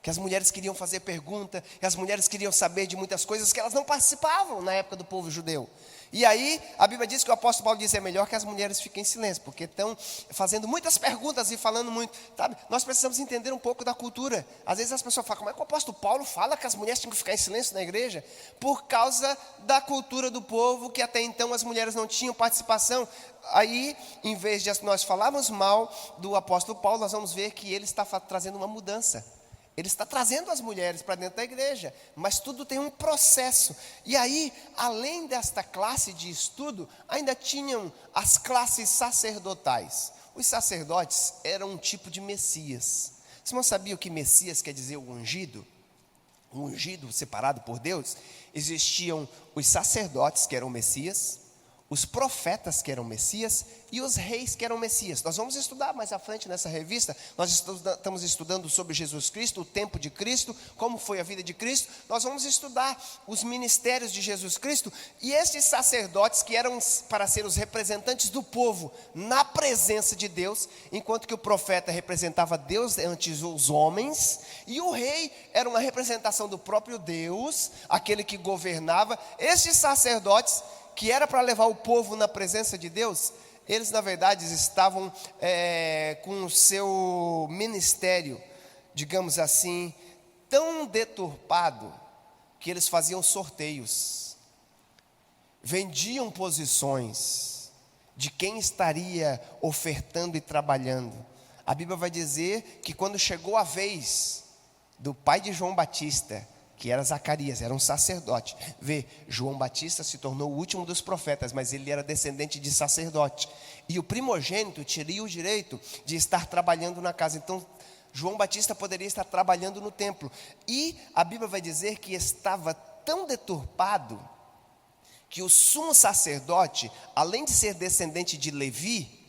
Que as mulheres queriam fazer pergunta, que as mulheres queriam saber de muitas coisas que elas não participavam na época do povo judeu. E aí, a Bíblia diz que o apóstolo Paulo diz: é melhor que as mulheres fiquem em silêncio, porque estão fazendo muitas perguntas e falando muito, sabe? Nós precisamos entender um pouco da cultura. Às vezes as pessoas falam: como é que o apóstolo Paulo fala que as mulheres tinham que ficar em silêncio na igreja? Por causa da cultura do povo, que até então as mulheres não tinham participação. Aí, em vez de nós falarmos mal do apóstolo Paulo, nós vamos ver que ele está trazendo uma mudança. Ele está trazendo as mulheres para dentro da igreja, mas tudo tem um processo. E aí, além desta classe de estudo, ainda tinham as classes sacerdotais. Os sacerdotes eram um tipo de Messias. Você não sabia o que Messias quer dizer, o ungido? O ungido separado por Deus. Existiam os sacerdotes, que eram Messias, os profetas, que eram Messias, e os reis, que eram Messias. Nós vamos estudar mais à frente nessa revista. Nós estamos estudando sobre Jesus Cristo, o tempo de Cristo, como foi a vida de Cristo. Nós vamos estudar os ministérios de Jesus Cristo. E esses sacerdotes, que eram para ser os representantes do povo na presença de Deus, enquanto que o profeta representava Deus ante os homens, e o rei era uma representação do próprio Deus, aquele que governava. Esses sacerdotes, que era para levar o povo na presença de Deus, eles na verdade estavam com o seu ministério, digamos assim, tão deturpado, que eles faziam sorteios, vendiam posições de quem estaria ofertando e trabalhando. A Bíblia vai dizer que quando chegou a vez do pai de João Batista, que era Zacarias, era um sacerdote. João Batista se tornou o último dos profetas, mas ele era descendente de sacerdote. E o primogênito teria o direito de estar trabalhando na casa. Então, João Batista poderia estar trabalhando no templo. E a Bíblia vai dizer que estava tão deturpado, que o sumo sacerdote, além de ser descendente de Levi,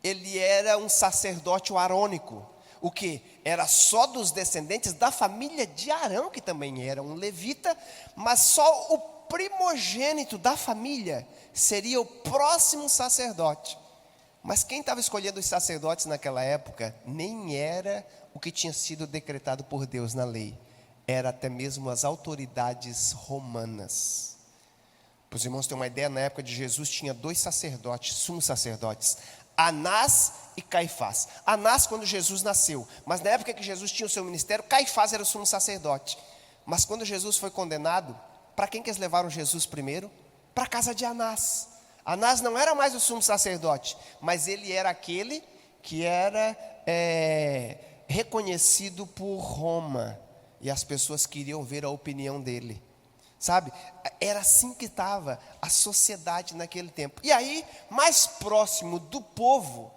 ele era um sacerdote arônico. O que? Era só dos descendentes da família de Arão, que também era um levita, mas só o primogênito da família seria o próximo sacerdote. Mas quem estava escolhendo os sacerdotes naquela época, nem era o que tinha sido decretado por Deus na lei, era até mesmo as autoridades romanas. Para os irmãos terem uma ideia, na época de Jesus tinha 2 sacerdotes, sumos sacerdotes, Anás e Caifás. Anás quando Jesus nasceu, mas na época que Jesus tinha o seu ministério, Caifás era o sumo sacerdote. Mas quando Jesus foi condenado, para quem que eles levaram Jesus primeiro? Para a casa de Anás. Anás não era mais o sumo sacerdote, mas ele era aquele que era reconhecido por Roma, e as pessoas queriam ver a opinião dele. Sabe, era assim que estava a sociedade naquele tempo. E aí, mais próximo do povo,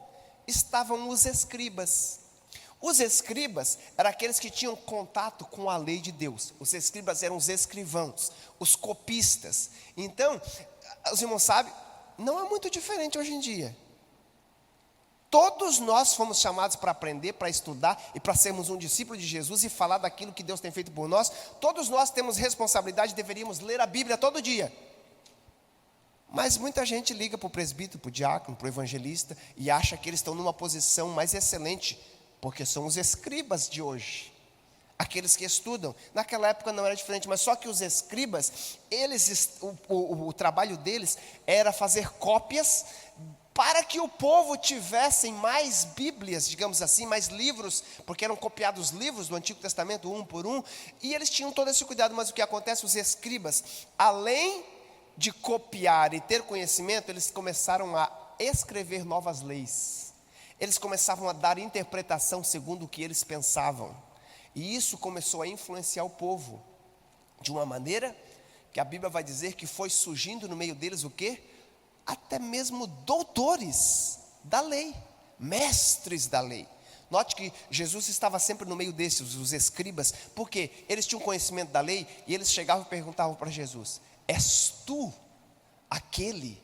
estavam os escribas. Os escribas eram aqueles que tinham contato com a lei de Deus. Os escribas eram os escrivãos, os copistas. Então, os irmãos sabem, não é muito diferente hoje em dia. Todos nós fomos chamados para aprender, para estudar e para sermos um discípulo de Jesus e falar daquilo que Deus tem feito por nós. Todos nós temos responsabilidade, deveríamos ler a Bíblia todo dia. Mas muita gente liga para o presbítero, para o diácono, para o evangelista e acha que eles estão numa posição mais excelente, porque são os escribas de hoje, aqueles que estudam. Naquela época não era diferente, mas só que os escribas, o trabalho deles era fazer cópias, para que o povo tivesse mais Bíblias, digamos assim, mais livros, porque eram copiados livros do Antigo Testamento, um por um, e eles tinham todo esse cuidado. Mas o que acontece, os escribas, além de copiar e ter conhecimento, eles começaram a escrever novas leis, eles começavam a dar interpretação segundo o que eles pensavam, e isso começou a influenciar o povo, de uma maneira que a Bíblia vai dizer que foi surgindo no meio deles o quê? Até mesmo doutores da lei, mestres da lei. Note que Jesus estava sempre no meio desses, os escribas, porque eles tinham conhecimento da lei, e eles chegavam e perguntavam para Jesus: és tu aquele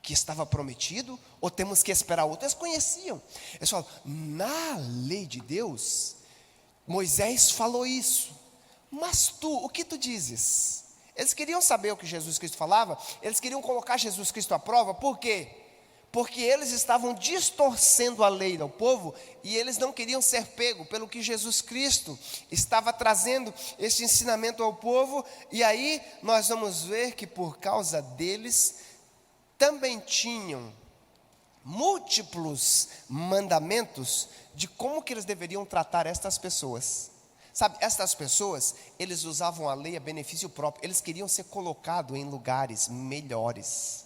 que estava prometido, ou temos que esperar outro? Eles conheciam, eles falavam: na lei de Deus, Moisés falou isso, mas tu, o que tu dizes? Eles queriam saber o que Jesus Cristo falava, eles queriam colocar Jesus Cristo à prova. Por quê? Porque eles estavam distorcendo a lei do povo, e eles não queriam ser pegos pelo que Jesus Cristo estava trazendo esse ensinamento ao povo. E aí nós vamos ver que por causa deles, também tinham múltiplos mandamentos de como que eles deveriam tratar estas pessoas. Sabe, estas pessoas, eles usavam a lei a benefício próprio. Eles queriam ser colocados em lugares melhores.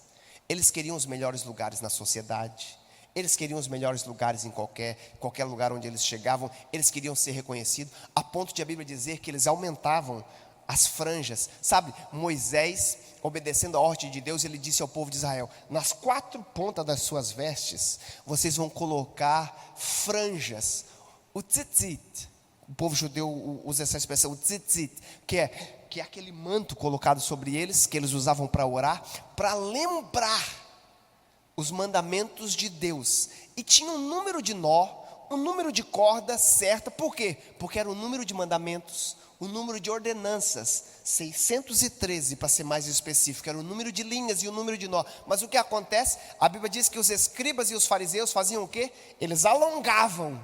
Eles queriam os melhores lugares na sociedade. Eles queriam os melhores lugares em qualquer lugar onde eles chegavam. Eles queriam ser reconhecidos, a ponto de a Bíblia dizer que eles aumentavam as franjas. Sabe, Moisés, obedecendo a ordem de Deus, ele disse ao povo de Israel: nas 4 pontas das suas vestes, vocês vão colocar franjas. O tzitzit, o povo judeu usa essa expressão, o tzitzit, que é aquele manto colocado sobre eles, que eles usavam para orar, para lembrar os mandamentos de Deus. E tinha um número de nó, um número de corda certa. Por quê? Porque era o número de mandamentos, o número de ordenanças, 613 para ser mais específico, era o número de linhas e o número de nó. Mas o que acontece? A Bíblia diz que os escribas e os fariseus faziam o quê? Eles alongavam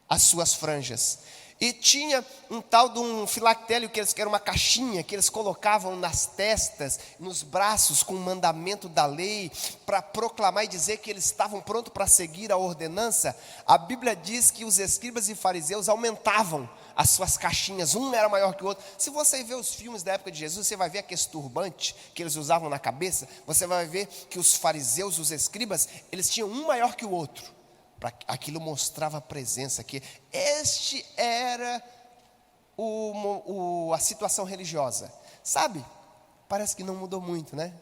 as suas franjas. E tinha um tal de um filactério, que era uma caixinha que eles colocavam nas testas, nos braços, com o mandamento da lei, para proclamar e dizer que eles estavam prontos para seguir a ordenança. A Bíblia diz que os escribas e fariseus aumentavam as suas caixinhas, um era maior que o outro. Se você ver os filmes da época de Jesus, você vai ver aquele turbante que eles usavam na cabeça. Você vai ver que os fariseus, os escribas, eles tinham um maior que o outro. Aquilo mostrava a presença, que este era a situação religiosa. Sabe, parece que não mudou muito, né?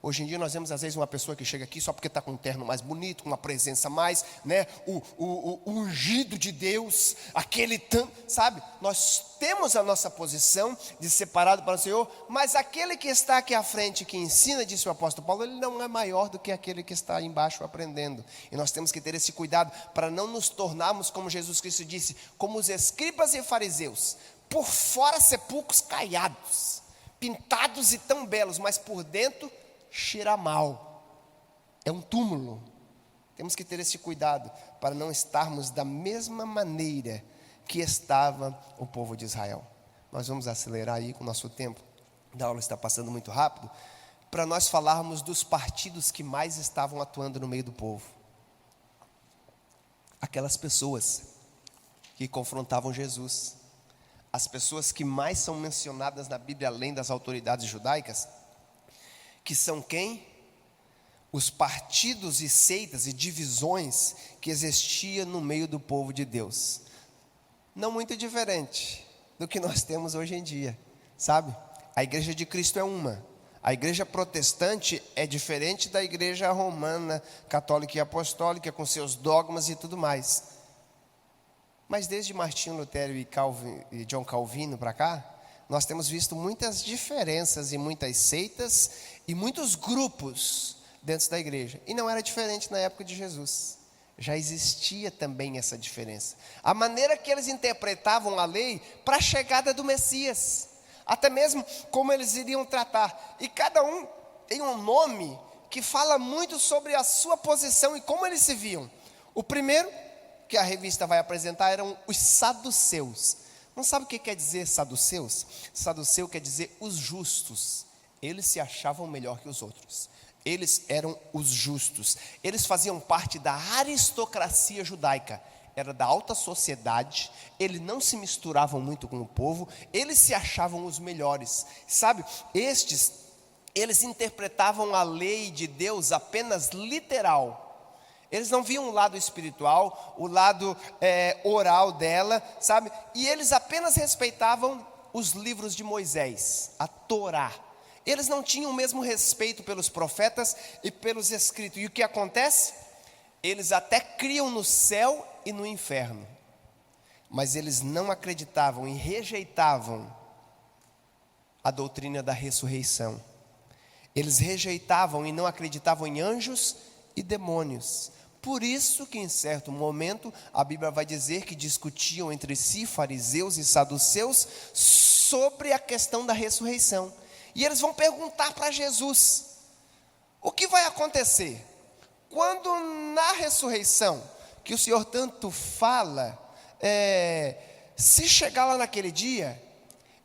Hoje em dia nós vemos às vezes uma pessoa que chega aqui só porque está com um terno mais bonito, com uma presença mais, né? O ungido de Deus, aquele tanto, sabe? Nós temos a nossa posição de separado para o Senhor, mas aquele que está aqui à frente, que ensina, disse o apóstolo Paulo, ele não é maior do que aquele que está embaixo aprendendo. E nós temos que ter esse cuidado para não nos tornarmos, como Jesus Cristo disse, como os escribas e fariseus, por fora sepulcros caiados, pintados e tão belos, mas por dentro cheira mal, é um túmulo. Temos que ter esse cuidado para não estarmos da mesma maneira que estava o povo de Israel. Nós vamos acelerar aí com o nosso tempo, a aula está passando muito rápido, para nós falarmos dos partidos que mais estavam atuando no meio do povo. Aquelas pessoas que confrontavam Jesus, as pessoas que mais são mencionadas na Bíblia, além das autoridades judaicas, que são quem? Os partidos e seitas e divisões que existiam no meio do povo de Deus. Não muito diferente do que nós temos hoje em dia, sabe? A igreja de Cristo é uma. A igreja protestante é diferente da igreja romana, católica e apostólica, com seus dogmas e tudo mais. Mas desde Martinho Lutero e John Calvino para cá, nós temos visto muitas diferenças e muitas seitas e muitos grupos dentro da igreja. E não era diferente na época de Jesus. Já existia também essa diferença. A maneira que eles interpretavam a lei para a chegada do Messias. Até mesmo como eles iriam tratar. E cada um tem um nome que fala muito sobre a sua posição e como eles se viam. O primeiro que a revista vai apresentar eram os saduceus. Não sabe o que quer dizer saduceus? Saduceu quer dizer os justos. Eles se achavam melhor que os outros. Eles eram os justos. Eles faziam parte da aristocracia judaica. Era da alta sociedade. Eles não se misturavam muito com o povo. Eles se achavam os melhores. Sabe, eles interpretavam a lei de Deus apenas literal. Eles não viam o lado espiritual, o lado oral dela, sabe? E eles apenas respeitavam os livros de Moisés, a Torá. Eles não tinham o mesmo respeito pelos profetas e pelos escritos. E o que acontece? Eles até criam no céu e no inferno. Mas eles não acreditavam e rejeitavam a doutrina da ressurreição. Eles rejeitavam e não acreditavam em anjos e demônios. Por isso que em certo momento a Bíblia vai dizer que discutiam entre si fariseus e saduceus sobre a questão da ressurreição. E eles vão perguntar para Jesus: o que vai acontecer quando na ressurreição, que o Senhor tanto fala, se chegar lá naquele dia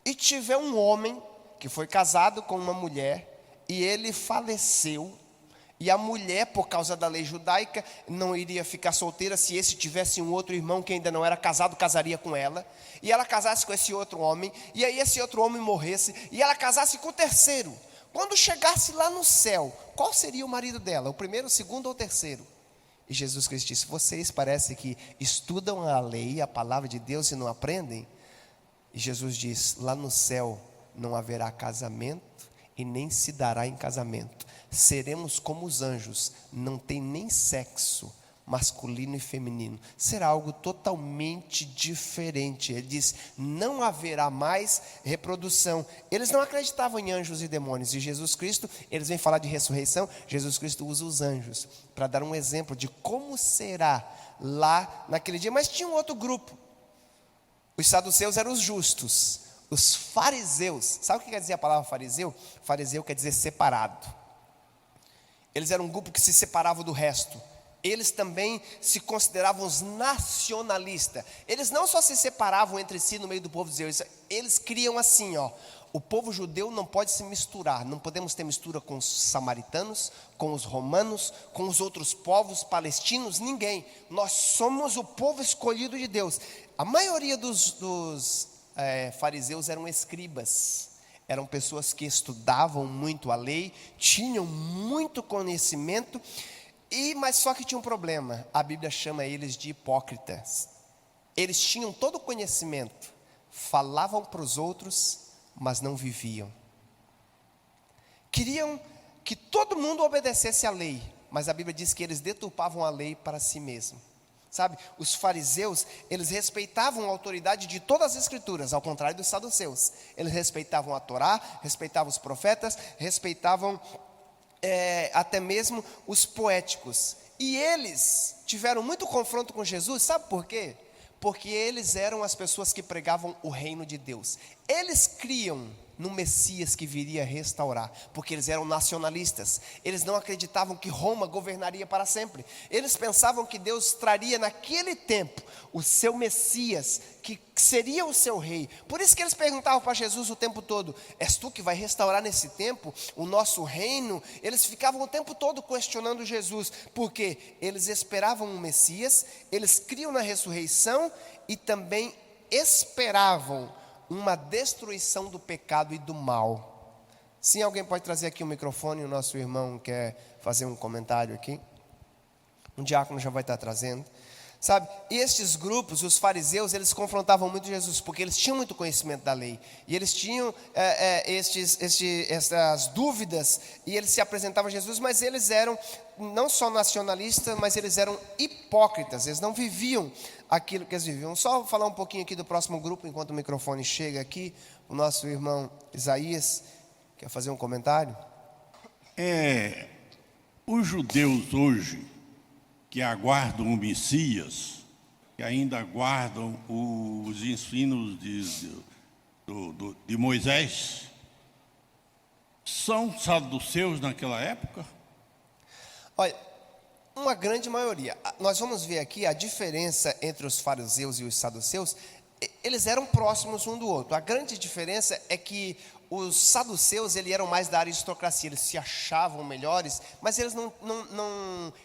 e tiver um homem que foi casado com uma mulher e ele faleceu, e a mulher, por causa da lei judaica, não iria ficar solteira se esse tivesse um outro irmão que ainda não era casado, casaria com ela. E ela casasse com esse outro homem, e aí esse outro homem morresse, e ela casasse com o terceiro. Quando chegasse lá no céu, qual seria o marido dela? O primeiro, o segundo ou o terceiro? E Jesus Cristo disse: vocês parece que estudam a lei, a palavra de Deus, e não aprendem? E Jesus diz: lá no céu não haverá casamento e nem se dará em casamento. Seremos como os anjos, não tem nem sexo masculino e feminino. Será algo totalmente diferente. Ele diz: não haverá mais reprodução. Eles não acreditavam em anjos e demônios. E Jesus Cristo, eles vêm falar de ressurreição. Jesus Cristo usa os anjos para dar um exemplo de como será lá naquele dia. Mas tinha um outro grupo. Os saduceus eram os justos. Os fariseus, sabe o que quer dizer a palavra fariseu? Fariseu quer dizer separado. Eles eram um grupo que se separava do resto. Eles também se consideravam os nacionalistas. Eles não só se separavam entre si no meio do povo de Deus, eles criam assim, o povo judeu não pode se misturar. Não podemos ter mistura com os samaritanos, com os romanos, com os outros povos, palestinos, ninguém. Nós somos o povo escolhido de Deus. A maioria dos fariseus eram escribas. Eram pessoas que estudavam muito a lei, tinham muito conhecimento, mas só que tinha um problema. A Bíblia chama eles de hipócritas. Eles tinham todo o conhecimento, falavam para os outros, mas não viviam. Queriam que todo mundo obedecesse à lei, mas a Bíblia diz que eles deturpavam a lei para si mesmos. Sabe, os fariseus, eles respeitavam a autoridade de todas as escrituras, ao contrário dos saduceus. Eles respeitavam a Torá, respeitavam os profetas, respeitavam até mesmo os poéticos. E eles tiveram muito confronto com Jesus, sabe por quê? Porque eles eram as pessoas que pregavam o reino de Deus. Eles criam no Messias que viria restaurar, porque eles eram nacionalistas. Eles não acreditavam que Roma governaria para sempre. Eles pensavam que Deus traria naquele tempo o seu Messias, que seria o seu rei. Por isso que eles perguntavam para Jesus o tempo todo: és tu que vai restaurar nesse tempo o nosso reino? Eles ficavam o tempo todo questionando Jesus, porque eles esperavam um Messias, eles criam na ressurreição e também esperavam uma destruição do pecado e do mal. Sim, alguém pode trazer aqui o microfone? O nosso irmão quer fazer um comentário aqui. Um diácono já vai estar trazendo. Sabe, e estes grupos, os fariseus, eles confrontavam muito Jesus, porque eles tinham muito conhecimento da lei, e eles tinham essas dúvidas, e eles se apresentavam a Jesus, mas eles eram não só nacionalistas, mas eles eram hipócritas. Eles não viviam aquilo que eles viviam. Só falar um pouquinho aqui do próximo grupo, enquanto o microfone chega aqui. O nosso irmão Isaías quer fazer um comentário? Os judeus hoje, que aguardam o Messias, que ainda aguardam os ensinos de Moisés, são saduceus naquela época? Olha, uma grande maioria. Nós vamos ver aqui a diferença entre os fariseus e os saduceus. Eles eram próximos um do outro. A grande diferença é que os saduceus, eles eram mais da aristocracia, eles se achavam melhores, mas eles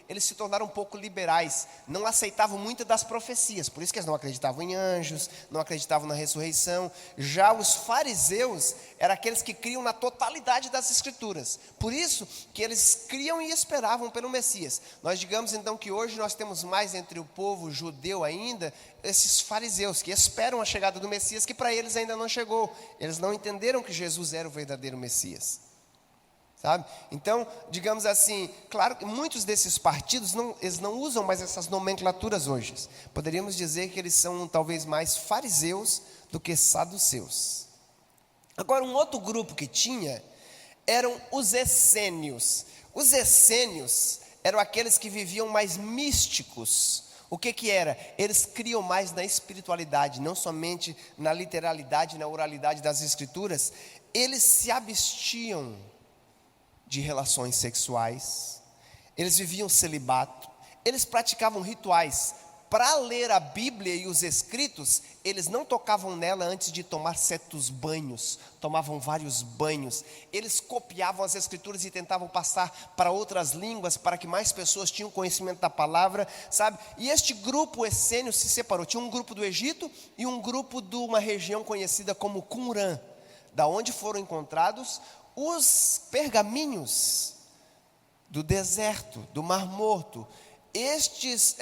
eles se tornaram um pouco liberais, não aceitavam muitas das profecias, por isso que eles não acreditavam em anjos, não acreditavam na ressurreição. Já os fariseus eram aqueles que criam na totalidade das escrituras, por isso que eles criam e esperavam pelo Messias. Nós digamos então que hoje nós temos mais entre o povo judeu ainda, esses fariseus que esperam a chegada do Messias, que para eles ainda não chegou. Eles não entenderam que Jesus era o verdadeiro Messias, sabe? Então, digamos assim, claro que muitos desses partidos eles não usam mais essas nomenclaturas hoje. Poderíamos dizer que eles são talvez mais fariseus do que saduceus. Agora, um outro grupo que tinha eram os essênios. Os essênios eram aqueles que viviam mais místicos. O que era? Eles criam mais na espiritualidade, não somente na literalidade, na oralidade das escrituras. Eles se abstiam de relações sexuais, eles viviam celibato, eles praticavam rituais. Para ler a Bíblia e os escritos, eles não tocavam nela antes de tomar certos banhos, tomavam vários banhos. Eles copiavam as escrituras e tentavam passar para outras línguas, para que mais pessoas tinham conhecimento da palavra, sabe? E este grupo essênio se separou. Tinha um grupo do Egito e um grupo de uma região conhecida como Qumran, da onde foram encontrados os pergaminhos do deserto, do Mar Morto. estes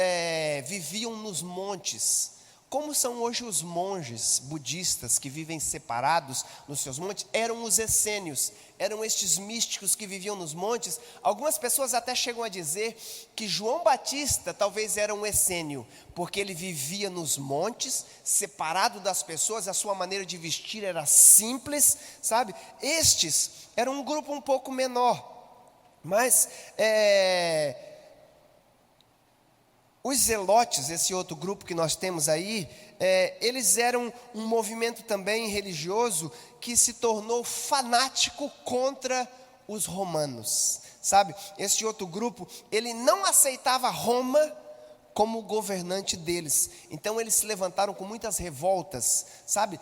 viviam nos montes. Como são hoje os monges budistas que vivem separados nos seus montes, eram os essênios, eram estes místicos que viviam nos montes. Algumas pessoas até chegam a dizer que João Batista talvez era um essênio, porque ele vivia nos montes, separado das pessoas, a sua maneira de vestir era simples, sabe? Estes eram um grupo um pouco menor, mas os zelotes, esse outro grupo que nós temos aí, eles eram um movimento também religioso que se tornou fanático contra os romanos, sabe? Esse outro grupo, ele não aceitava Roma como governante deles, então eles se levantaram com muitas revoltas, sabe?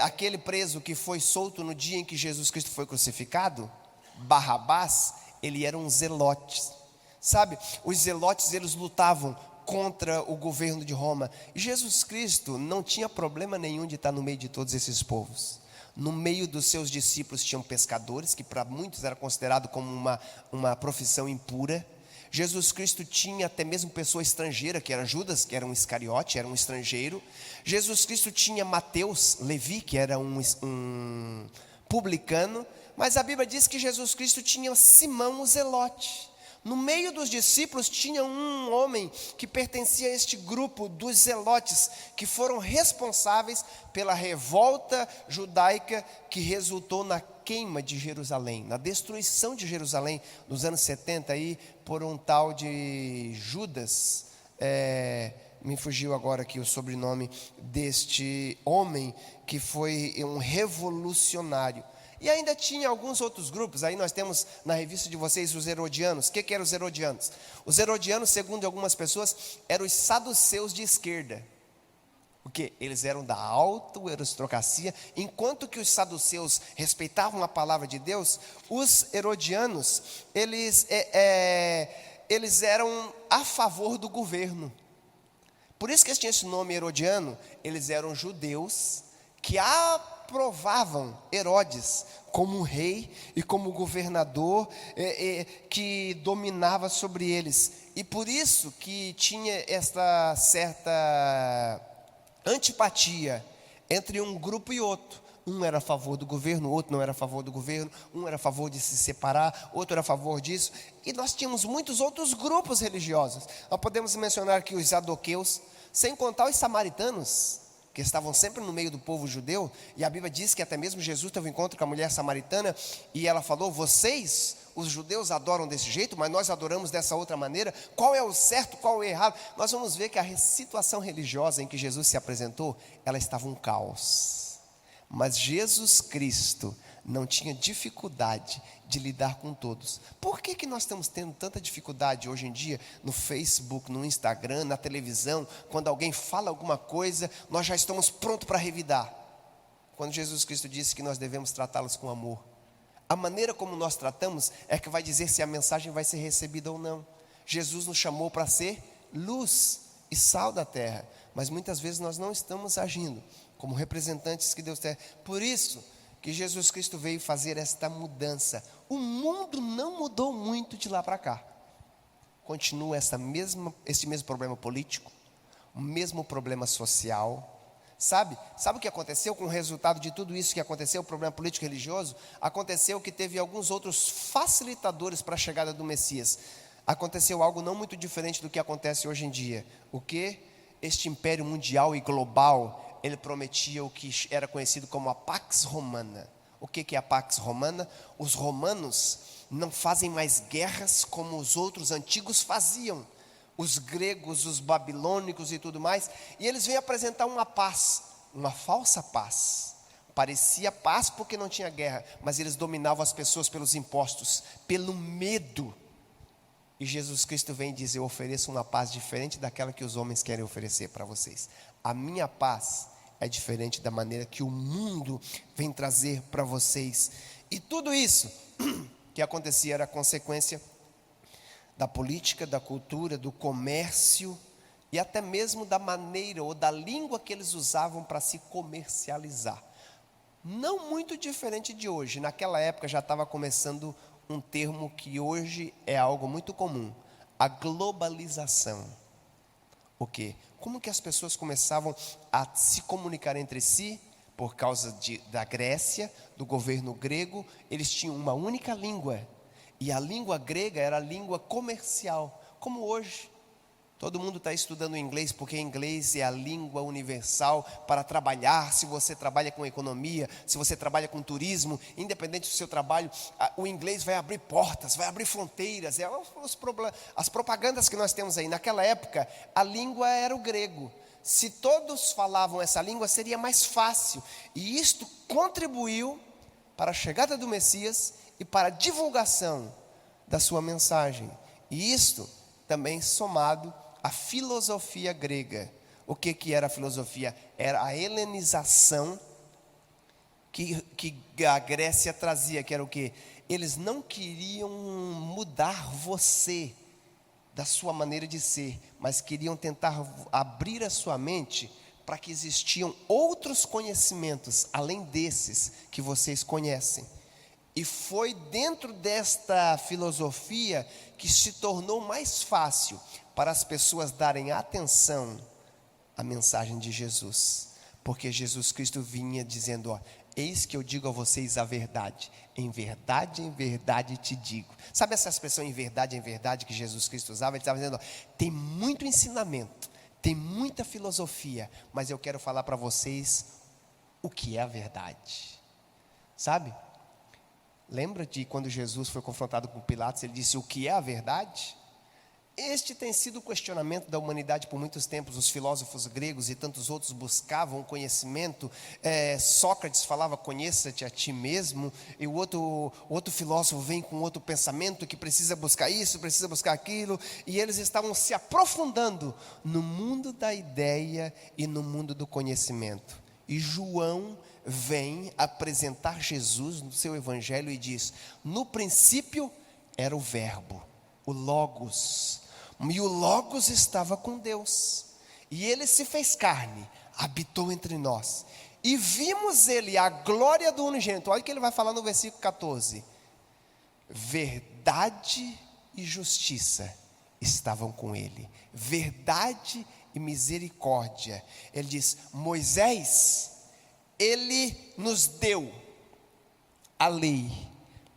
Aquele preso que foi solto no dia em que Jesus Cristo foi crucificado, Barrabás, ele era um zelote. Sabe, os zelotes, eles lutavam contra o governo de Roma. E Jesus Cristo não tinha problema nenhum de estar no meio de todos esses povos. No meio dos seus discípulos tinham pescadores, que para muitos era considerado como uma profissão impura. Jesus Cristo tinha até mesmo pessoa estrangeira, que era Judas, que era um Iscariote, era um estrangeiro. Jesus Cristo tinha Mateus, Levi, que era um publicano. Mas a Bíblia diz que Jesus Cristo tinha Simão o zelote. No meio dos discípulos tinha um homem que pertencia a este grupo dos zelotes, que foram responsáveis pela revolta judaica que resultou na queima de Jerusalém, na destruição de Jerusalém nos anos 70 aí, por um tal de Judas. Me fugiu agora aqui o sobrenome deste homem, que foi um revolucionário. E ainda tinha alguns outros grupos. Aí nós temos na revista de vocês os herodianos. O que eram os herodianos? Os herodianos, segundo algumas pessoas, eram os saduceus de esquerda. O que? Eles eram da auto-aristocracia. Enquanto que os saduceus respeitavam a palavra de Deus, os herodianos, eles eram a favor do governo. Por isso que eles tinham esse nome herodiano. Eles eram judeus que aprovavam Herodes como rei e como governador que dominava sobre eles. E por isso que tinha esta certa antipatia entre um grupo e outro. Um era a favor do governo, o outro não era a favor do governo. Um era a favor de se separar, outro era a favor disso. E nós tínhamos muitos outros grupos religiosos. Nós podemos mencionar aqui os saduceus, sem contar os samaritanos, que estavam sempre no meio do povo judeu. E a Bíblia diz que até mesmo Jesus teve um encontro com a mulher samaritana, e ela falou: vocês, os judeus, adoram desse jeito, mas nós adoramos dessa outra maneira. Qual é o certo, qual é o errado? Nós vamos ver que a situação religiosa em que Jesus se apresentou, ela estava um caos. Mas Jesus Cristo não tinha dificuldade de lidar com todos. Por que nós estamos tendo tanta dificuldade hoje em dia no Facebook, no Instagram, na televisão? Quando alguém fala alguma coisa, nós já estamos prontos para revidar. Quando Jesus Cristo disse que nós devemos tratá-los com amor. A maneira como nós tratamos é que vai dizer se a mensagem vai ser recebida ou não. Jesus nos chamou para ser luz e sal da terra, mas muitas vezes nós não estamos agindo como representantes que Deus tem. Por isso que Jesus Cristo veio fazer esta mudança. O mundo não mudou muito de lá para cá. Continua esse mesmo problema político, o mesmo problema social. Sabe o que aconteceu com o resultado de tudo isso que aconteceu, o problema político e religioso? Aconteceu que teve alguns outros facilitadores para a chegada do Messias. Aconteceu algo não muito diferente do que acontece hoje em dia. O que? Este império mundial e global, ele prometia o que era conhecido como a Pax Romana. O que é a Pax Romana? Os romanos não fazem mais guerras como os outros antigos faziam. Os gregos, os babilônicos e tudo mais. E eles vêm apresentar uma paz, uma falsa paz. Parecia paz porque não tinha guerra, mas eles dominavam as pessoas pelos impostos, pelo medo. E Jesus Cristo vem dizer: eu ofereço uma paz diferente daquela que os homens querem oferecer para vocês. A minha paz é diferente da maneira que o mundo vem trazer para vocês. E tudo isso que acontecia era consequência da política, da cultura, do comércio e até mesmo da maneira ou da língua que eles usavam para se comercializar. Não muito diferente de hoje. Naquela época já estava começando um termo que hoje é algo muito comum: a globalização. O quê? Como que as pessoas começavam a se comunicar entre si? Por causa da Grécia, do governo grego, eles tinham uma única língua. E a língua grega era a língua comercial, como hoje. Todo mundo está estudando inglês, porque inglês é a língua universal para trabalhar. Se você trabalha com economia, se você trabalha com turismo, independente do seu trabalho, o inglês vai abrir portas, vai abrir fronteiras. As propagandas que nós temos aí. Naquela época, a língua era o grego. Se todos falavam essa língua, seria mais fácil. E isto contribuiu para a chegada do Messias e para a divulgação da sua mensagem. E isto também somado à filosofia grega. O que era a filosofia? Era a helenização que a Grécia trazia, que era o quê? Eles não queriam mudar você da sua maneira de ser, mas queriam tentar abrir a sua mente para que existiam outros conhecimentos, além desses que vocês conhecem. E foi dentro desta filosofia que se tornou mais fácil para as pessoas darem atenção à mensagem de Jesus. Porque Jesus Cristo vinha dizendo, ó, eis que eu digo a vocês a verdade. Em verdade te digo. Sabe essa expressão em verdade que Jesus Cristo usava? Ele estava dizendo, ó, tem muito ensinamento, tem muita filosofia, mas eu quero falar para vocês o que é a verdade. Sabe? Lembra de quando Jesus foi confrontado com Pilatos, ele disse, o que é a verdade? Este tem sido o questionamento da humanidade por muitos tempos. Os filósofos gregos e tantos outros buscavam conhecimento. Sócrates falava, conheça-te a ti mesmo. E o outro filósofo vem com outro pensamento, que precisa buscar isso, precisa buscar aquilo. E eles estavam se aprofundando no mundo da ideia e no mundo do conhecimento. E João vem apresentar Jesus no seu evangelho e diz, no princípio era o verbo, o Logos, e o Logos estava com Deus, e ele se fez carne, habitou entre nós, e vimos ele, a glória do unigênito. Olha o que ele vai falar no versículo 14, verdade e justiça estavam com ele, verdade e misericórdia. Ele diz, Moisés, ele nos deu a lei,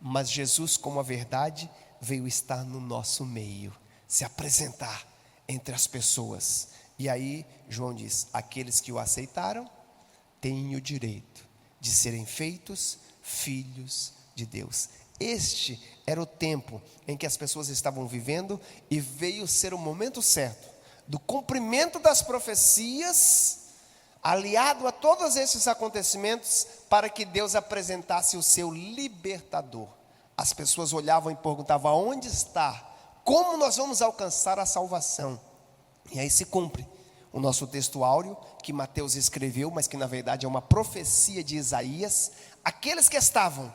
mas Jesus, como a verdade, veio estar no nosso meio, se apresentar entre as pessoas. E aí João diz, aqueles que o aceitaram têm o direito de serem feitos filhos de Deus. Este era o tempo em que as pessoas estavam vivendo, e veio ser o momento certo do cumprimento das profecias, aliado a todos esses acontecimentos, para que Deus apresentasse o seu libertador. As pessoas olhavam e perguntavam, aonde está? Como nós vamos alcançar a salvação? E aí se cumpre o nosso texto áureo, que Mateus escreveu, mas que na verdade é uma profecia de Isaías. Aqueles que estavam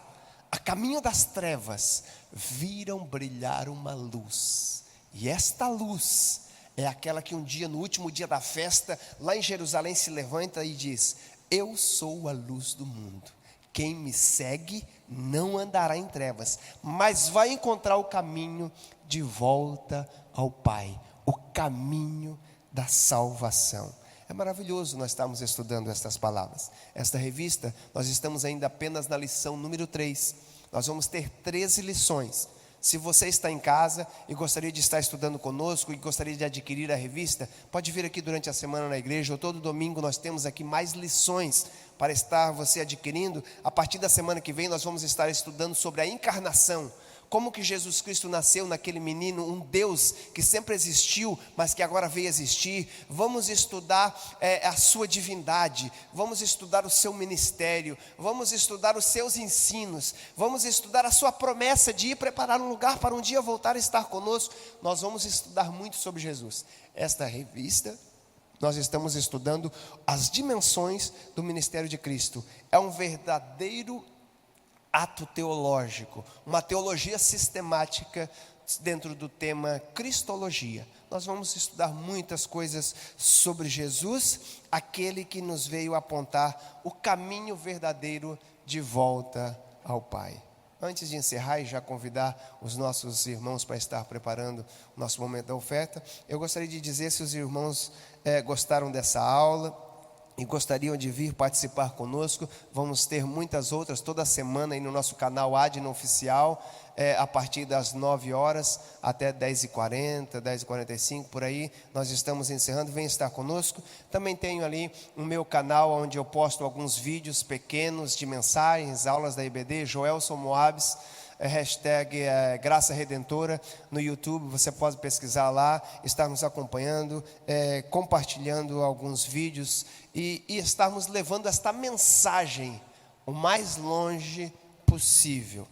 a caminho das trevas, viram brilhar uma luz. E esta luz é aquela que um dia, no último dia da festa, lá em Jerusalém, se levanta e diz, eu sou a luz do mundo. Quem me segue não andará em trevas, mas vai encontrar o caminho de volta ao Pai, o caminho da salvação. É maravilhoso nós estarmos estudando estas palavras. Esta revista, nós estamos ainda apenas na lição número 3. Nós vamos ter 13 lições. Se você está em casa e gostaria de estar estudando conosco e gostaria de adquirir a revista, pode vir aqui durante a semana na igreja, ou todo domingo nós temos aqui mais lições para estar você adquirindo. A partir da semana que vem nós vamos estar estudando sobre a encarnação. Como que Jesus Cristo nasceu naquele menino, um Deus que sempre existiu, mas que agora veio existir. Vamos estudar a sua divindade, vamos estudar o seu ministério, vamos estudar os seus ensinos, vamos estudar a sua promessa de ir preparar um lugar para um dia voltar a estar conosco. Nós vamos estudar muito sobre Jesus. Esta revista, nós estamos estudando as dimensões do ministério de Cristo. É um verdadeiro ato teológico, uma teologia sistemática dentro do tema Cristologia. Nós vamos estudar muitas coisas sobre Jesus, aquele que nos veio apontar o caminho verdadeiro de volta ao Pai. Antes de encerrar e já convidar os nossos irmãos para estar preparando o nosso momento da oferta, eu gostaria de dizer se os irmãos gostaram dessa aula e gostariam de vir participar conosco. Vamos ter muitas outras toda semana aí no nosso canal Adna Oficial, a partir das 9 horas até 10h40, 10h45, por aí. Nós estamos encerrando, vem estar conosco. Também tenho ali o meu canal, onde eu posto alguns vídeos pequenos de mensagens, aulas da IBD, Joelson Moabes, hashtag Graça Redentora no YouTube. Você pode pesquisar lá, estar nos acompanhando, compartilhando alguns vídeos e estarmos levando esta mensagem o mais longe possível.